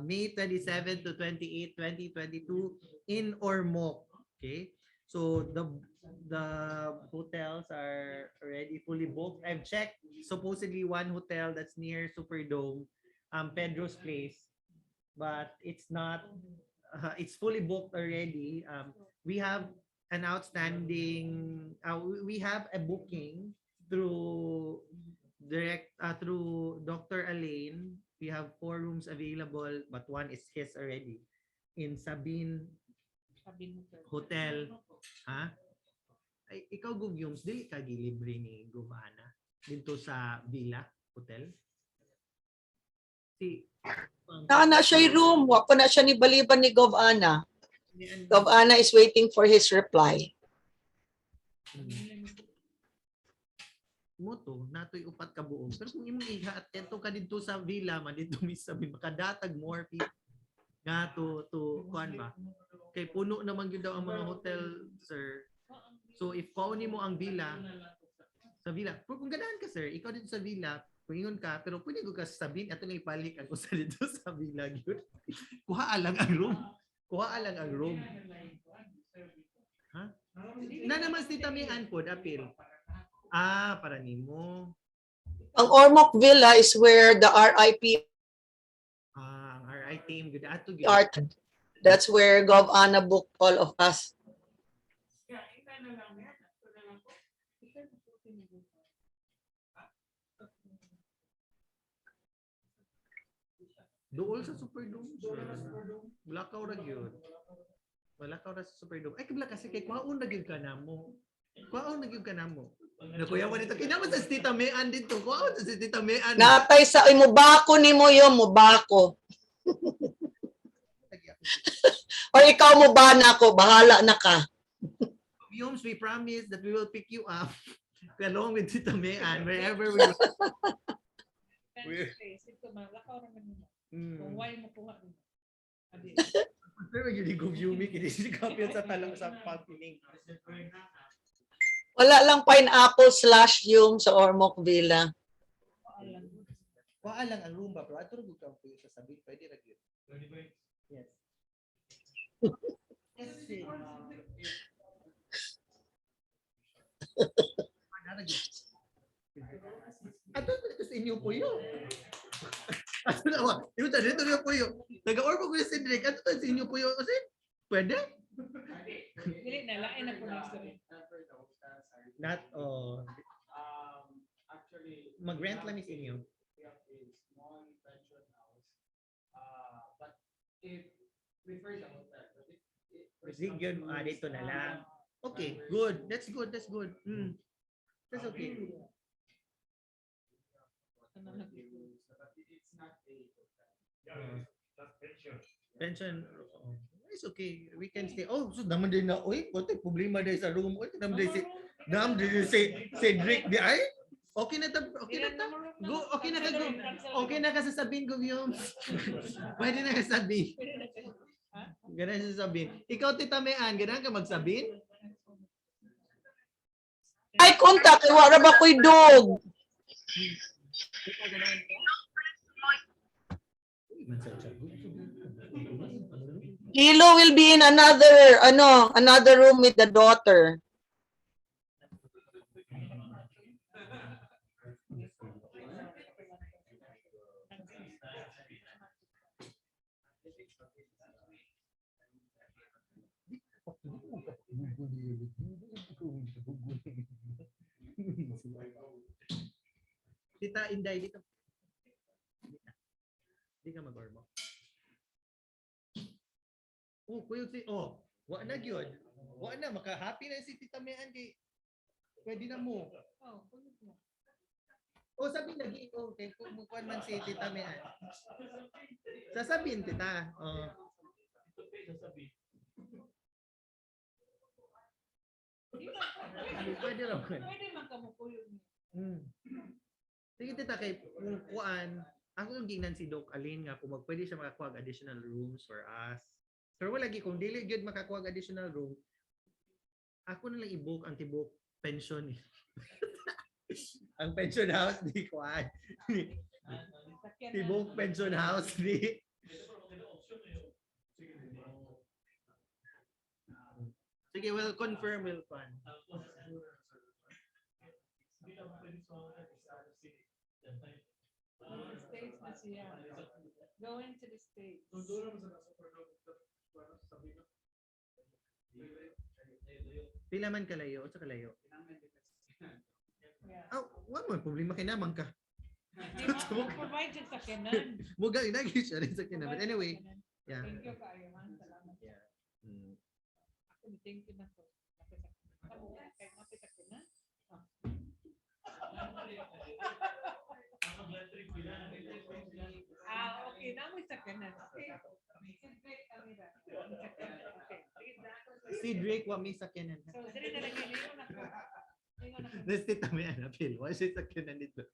Speaker 9: May 27 to 28, 2022 in Ormoc. Okay, so the hotels are already fully booked. I've checked. Supposedly one hotel that's near Superdome, Pedro's Place, but it's not. It's fully booked already. We have an outstanding we have a booking through Dr. Elaine. We have 4 rooms available, but one is his already in Sabine Hotel. Ha? Ay, ikaw Gugyums, dili ka gilibre ni Gumana dito sa Villa Hotel? Si
Speaker 8: Na siya yung room. Wako na siya ni baliban ni Govana. Govana is waiting for his reply.
Speaker 9: Moto, natoy upat ka buong. Pero kung imong iha-attento ka dito sa villa, man dito sabi makadatag more people nga to kuan ba. Kay puno naman gyud daw ang mga hotel, sir. So if kaunin mo ang villa, sa villa, kung ganahan ka sir, ikaw dito sa villa, kuingon ka, pero pwede ko ka sabihin ato na ipalik ang usa dito sa villa gyud. Kuha lang ang room. Kuha lang ang room. Ha? Na naman si Tamian po, apil. Para nimo.
Speaker 8: Ang Ormoc Villa is where the RIP
Speaker 9: ang RI team good ato gyud.
Speaker 8: art. That's where Gov Ana booked all of us.
Speaker 9: Dool sa Superdome. Blackout ra gyud. Blackout ra sa Superdome. Ay kibla kasi kay kuhaon na gyud ka namo. Kuhaon na gyud ka namo. Nakuyawan dito. Kinama sa Tita Mean dito. Kuhaon sa Tita Mean.
Speaker 8: Natay sa imubako nimo yo, mubako. Or ikaw mo ba na ako, bahala na ka.
Speaker 9: Yums, we promise that we will pick you up along with Tita Mean wherever we will.
Speaker 5: Kung why mo kuha.
Speaker 9: Pero yung ligo Yumi, kinisigap yun sa talang sa pagpiling.
Speaker 8: Wala lang pineapple slash yung sa Ormoc Villa.
Speaker 9: Kuha lang ang rumba, pero ato rin ka po sa sabi, pwede rin yun. Yes. Ato ito sa inyo po yun. Ato na ba? Yung tayo, ito na po yun. Nag-orbo ko yung Cedric. Ato tayo sa inyo po yun. Kasi, pwede?
Speaker 5: Dili na lain na po na story.
Speaker 9: Not, actually, mag-rent lang is inyo.
Speaker 3: We have a small pension house. But if prefer the hotel, but if
Speaker 9: Yun, dito na lang. Okay, good. That's good. That's good. That's okay.
Speaker 3: It's not a
Speaker 9: Pension. It's okay. We can stay. Oh, so naman din na. Uy, wala problema din sa room. Uy, naman din si Cedric di ay. Okay na ta. Okay na ta. Go. Okay na ka go. Okay na ka sasabihin ko yung. Pwede na ka sabihin. Ganun sasabihin. Ikaw, Tita Mean, ganun ka magsabihin?
Speaker 8: Ay, kontak. Wala ba ko'y dog? Lilo will be in another room with the daughter.
Speaker 9: Tita Inday, dito. Hindi ka mag-ormo. Oh, kuya si wa na gyud. Wa na maka-happy na si Tita Mian kay pwede na mo. Oh, sabi lagi kay kung mukuan man si Tita Mian. Sasabihin tita. Oh. Pwede raw.
Speaker 5: Pwede man ka mo kuyo.
Speaker 9: Sige tita kay kung kuan ako yung gingnan si Doc Alin nga kung pwede siya makakuha og additional rooms for us. Pero wala gi kung dili gyud makakuha og additional room, ako na lang i-book ang tibok pension. Ang pension house di kuan. Tibok pension house di. Sige, we'll confirm, we'll plan.
Speaker 5: States na siya. Going to the States.
Speaker 9: Pila man kalayo, sa kalayo.
Speaker 5: Yeah.
Speaker 9: Wa mo problema kay naman ka.
Speaker 5: Provide siya sa kanan.
Speaker 9: Muga inagi siya rin sa kina. But anyway, yeah.
Speaker 5: Thank you kaayo man. Salamat.
Speaker 9: Yeah.
Speaker 5: Ako thank you na ko. Kay mapit sa kanan. Okay, na mo sa kanan. Okay.
Speaker 9: Si Drake wa mi sakyanan.
Speaker 5: So, dili na lagi niyo na ko.
Speaker 9: Nesti tami anapil. Wa siya sakyanan dito.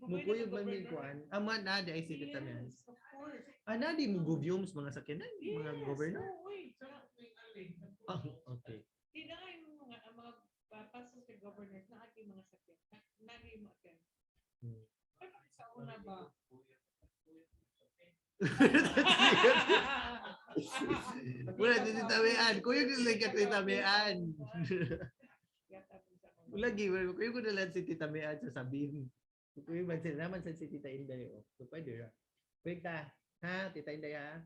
Speaker 9: Mukuyog man mi kuan. Ama na di ay si tami.
Speaker 5: Of course.
Speaker 9: Ana di mo guvyums mga sakyanan, mga governor. Oh, okay.
Speaker 5: Di na kayo mga pasok sa governors na ating mga sakit. Nagi mo atin. Sa una ba?
Speaker 9: Wala din tamian. Kuya ko lang ka tamian. Lagi, kuya ko na lang si Tita Mian sasabihin. Kuya man sila naman sa si Tita Inday. So, pwede ra. Kuya ta, ha? Tita Inday ha?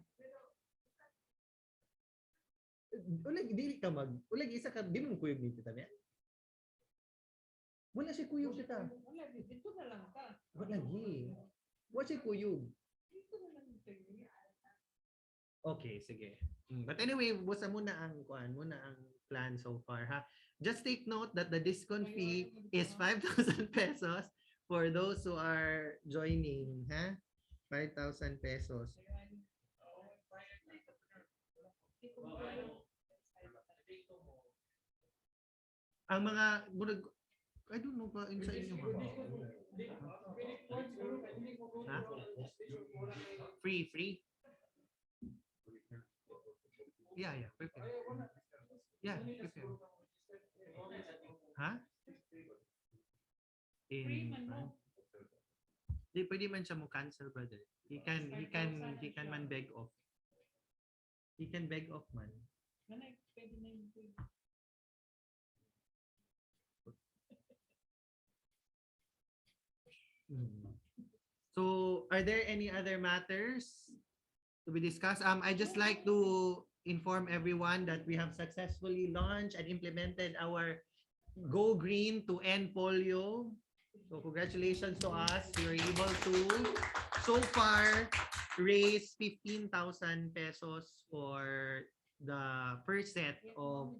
Speaker 9: Ulag, dili ka ulag isa ka, di mo kuyog ni Tita Mian? Wala si kuyog tita.
Speaker 5: Wala, dito na lang ka.
Speaker 9: Wala lagi. Wala si kuyog.
Speaker 5: Dito na lang ka.
Speaker 9: Okay, sige. But anyway, busa muna ang plan so far ha. Just take note that the discount fee is 5,000 pesos for those who are joining, ha? 5,000 pesos. Ang mga I don't know pa sa inyo ha? Free? Yeah, prepare. Yeah, prepare. Ha? Di pwede man siya mo cancel, brother. He can man beg off. He can beg off man. So, are there any other matters to be discussed? I just like to inform everyone that we have successfully launched and implemented our Go Green to End Polio. So, congratulations to us. We were able to, so far, raise 15,000 pesos for the first set of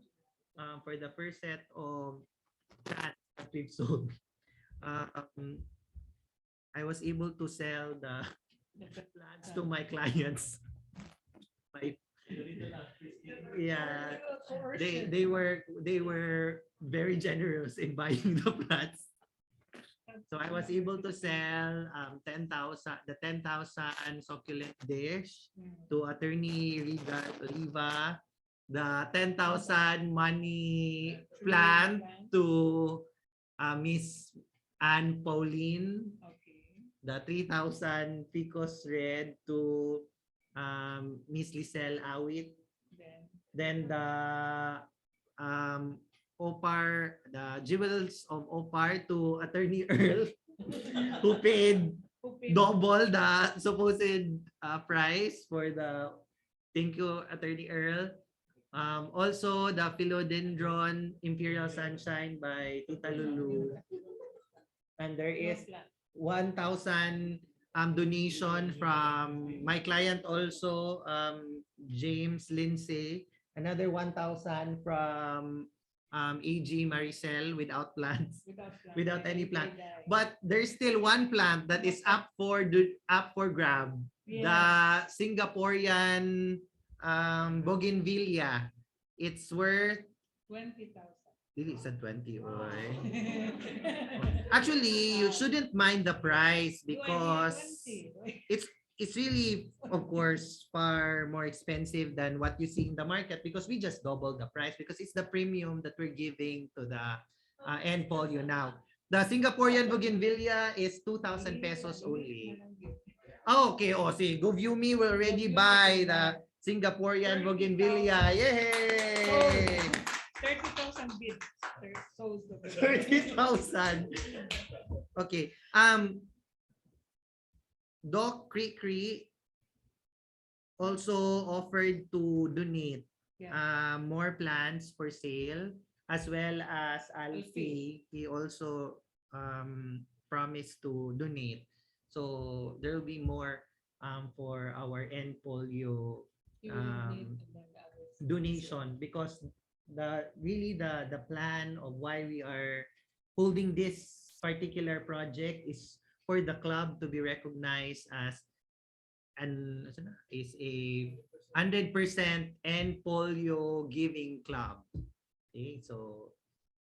Speaker 9: that we've sold. I was able to sell the plants to my clients. Yeah, they were very generous in buying the plants. So I was able to sell 10,000 succulent dish to Attorney Riva, the 10,000 money plant to Miss Anne Pauline,
Speaker 5: Okay.
Speaker 9: the 3,000 Picos Red to Miss Lisel Awit.
Speaker 5: Then
Speaker 9: Then the Opar, the Jewels of Opar to Attorney Earl, who paid
Speaker 5: who paid
Speaker 9: double the supposed price for the thank you, Attorney Earl. Also, the Philodendron Imperial Sunshine by Tita Lulu. And there
Speaker 5: no
Speaker 9: is
Speaker 5: plan.
Speaker 9: 1,000 donation from my client also, James Lindsay. Another 1,000 from AG Maricel without plans,
Speaker 5: Without plan.
Speaker 9: without any
Speaker 5: They
Speaker 9: plan.
Speaker 5: die.
Speaker 9: But there's still one plant that is up for grab.
Speaker 5: Yes.
Speaker 9: The Singaporean bougainvillea. It's worth
Speaker 5: 20,000.
Speaker 9: Dili sa 20 oy. Actually, you shouldn't mind the price because it's really, of course, far more expensive than what you see in the market because we just doubled the price because it's the premium that we're giving to the end polio now. The Singaporean bougainvillea is 2,000 pesos only. Oh, okay. Oh, see, GoViewMe will already buy the Singaporean bougainvillea. Yay!
Speaker 5: 30,000 bids. Sold.
Speaker 9: 30,000. Okay. Doc Cree also offered to donate more plants for sale, as well as Alfie. He also promised to donate. So there will be more for our end polio donation because the plan of why we are holding this particular project is for the club to be recognized as a 100% end polio giving club. Okay, so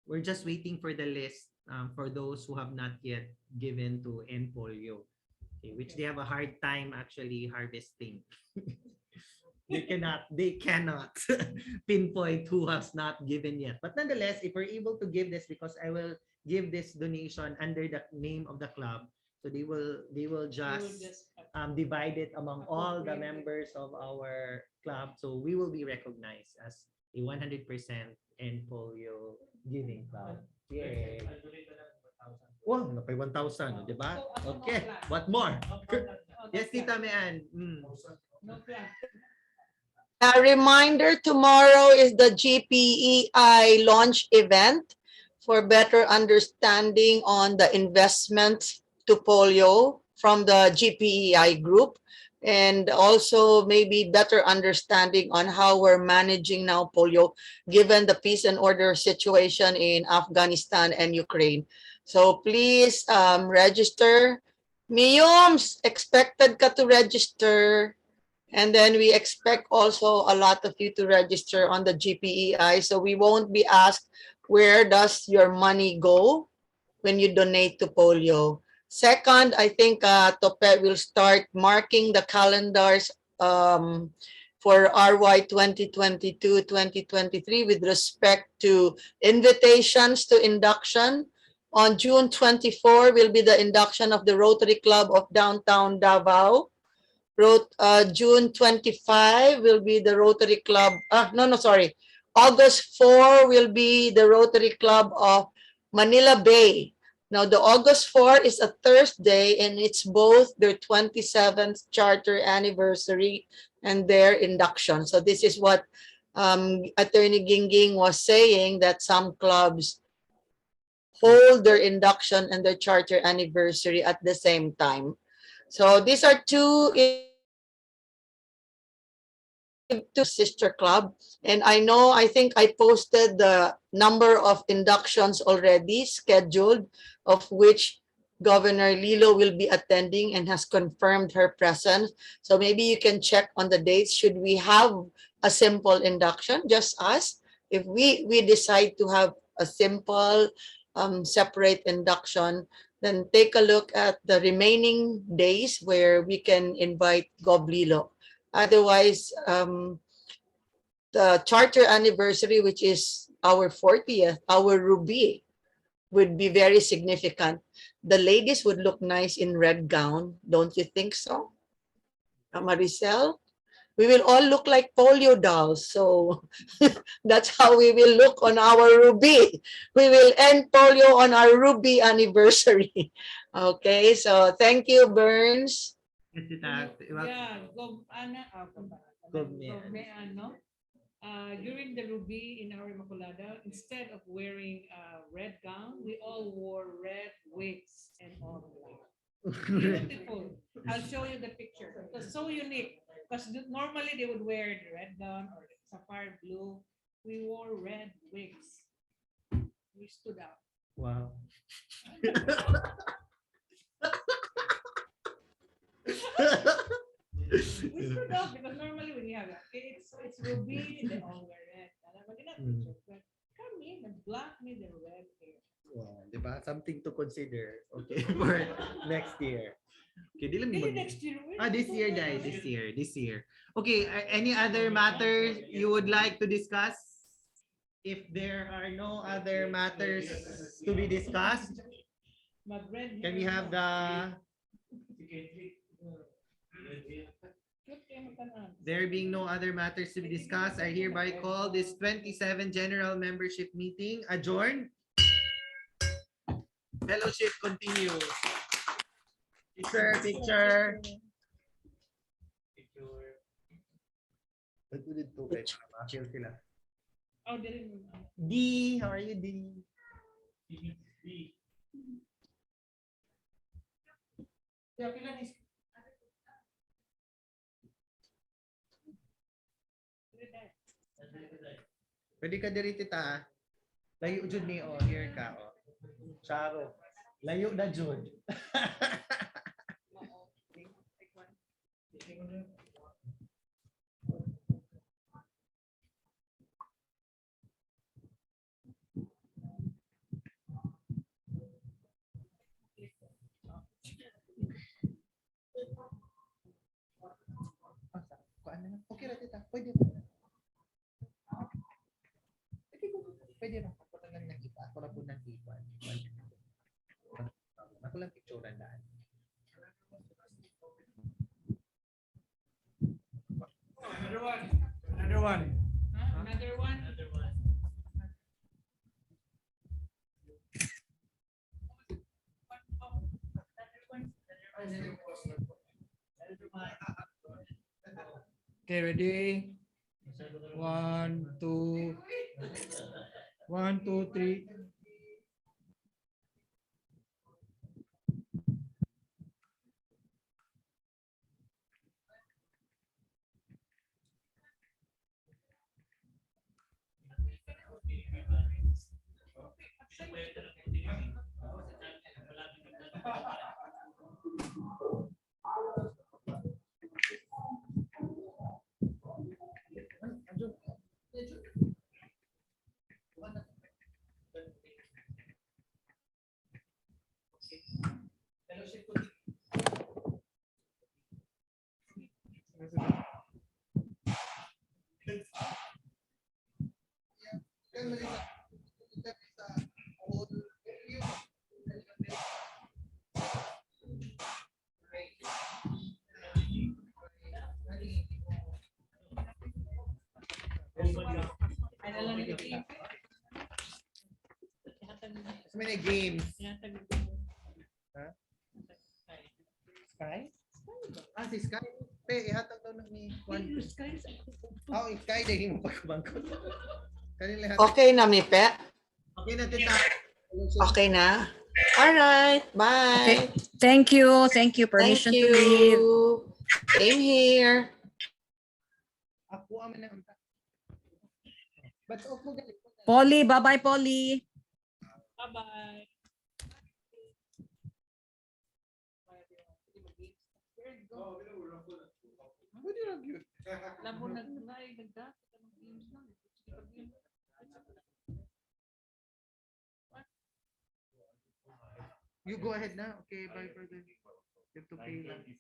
Speaker 9: we're just waiting for the list for those who have not yet given to end polio, okay, which they have a hard time actually harvesting. they cannot pinpoint who has not given yet. But nonetheless, if we're able to give this, because I will give this donation under the name of the club, so they will just divide it among all the members of our club. So we will be recognized as a 100% end polio giving club. Yay! Wow, napay 1,000, di ba? Okay, what more? Yes, Tita Mean.
Speaker 5: No plan.
Speaker 8: A reminder, tomorrow is the GPEI launch event for better understanding on the investment to polio from the GPEI group, and also maybe better understanding on how we're managing now polio given the peace and order situation in Afghanistan and Ukraine. So please register. Miyums, expected ka to register. And then we expect also a lot of you to register on the GPEI. So we won't be asked, where does your money go when you donate to polio? Second, I think Topet will start marking the calendars for RY 2022-2023 with respect to invitations to induction. On June 24 will be the induction of the Rotary Club of Downtown Davao. June 25 will be the Rotary Club. August 4 will be the Rotary Club of Manila Bay. Now, the August 4 is a Thursday, and it's both their 27th charter anniversary and their induction. So this is what Attorney Gingging was saying, that some clubs hold their induction and their charter anniversary at the same time. So these are two sister club, and I think I posted the number of inductions already scheduled, of which Governor Lilo will be attending and has confirmed her presence. So maybe you can check on the dates. Should we have a simple induction, just us? If we decide to have a simple separate induction, then take a look at the remaining days where we can invite Gov Lilo. Otherwise, the charter anniversary, which is our 40th, our Ruby, would be very significant. the ladies would look nice in red gown. Don't you think so? Maricel? We will all look like polio dolls. So that's how we will look on our Ruby. We will end polio on our Ruby anniversary. Okay, so thank you, Burns.
Speaker 5: Yeah,
Speaker 9: Govme.
Speaker 5: during the Ruby in our Immaculada, instead of wearing a red gown, we all wore red wigs and all black. Beautiful. I'll show you the picture. It was so unique because normally they would wear the red gown or the sapphire blue. We wore red wigs. We stood out.
Speaker 9: Wow.
Speaker 5: We stood out because normally when you have it's Ruby, they all wear red. But kami, nag-black me the red hair.
Speaker 9: Wow, di ba? Something to consider. Okay, for next year. Okay, di lang
Speaker 5: Maybe next year.
Speaker 9: this year, guys. This year. Okay, any other matters you would like to discuss? If there are no other matters to be discussed, can we have the... There being no other matters to be discussed, I hereby call this 27 General Membership Meeting adjourned. Fellowship continues. Picture. Ba't ulit to? Kill sila.
Speaker 5: Oh, didn't.
Speaker 9: D, how are you, D? Pwede ka diri tita. Layo jud ni oh, here ka oh. Charo. Layo na jud. Okay ra tita. Pwede. Pwede ra ako lang nang ipa. Ako lang po nang ipa. Ako lang picturean daan.
Speaker 5: Another one. Another one.
Speaker 12: Okay, ready? 1, 2, 1, 2, 3.
Speaker 9: So many games. Huh? Sky? Ah, si Sky. Pe, ihatag daw ni Juan. Oh, Sky, dahil mo pagkabangkot.
Speaker 8: Okay na, Mipe?
Speaker 9: Okay na, tita.
Speaker 8: Okay na? All right. Bye.
Speaker 11: Okay. Thank you. Permission to leave.
Speaker 8: Same here.
Speaker 9: Ako aman na unta. But off mo galit.
Speaker 11: Polly, bye-bye, Polly.
Speaker 5: Bye-bye.
Speaker 9: You go ahead na. Okay, bye for the... You have to pay lang.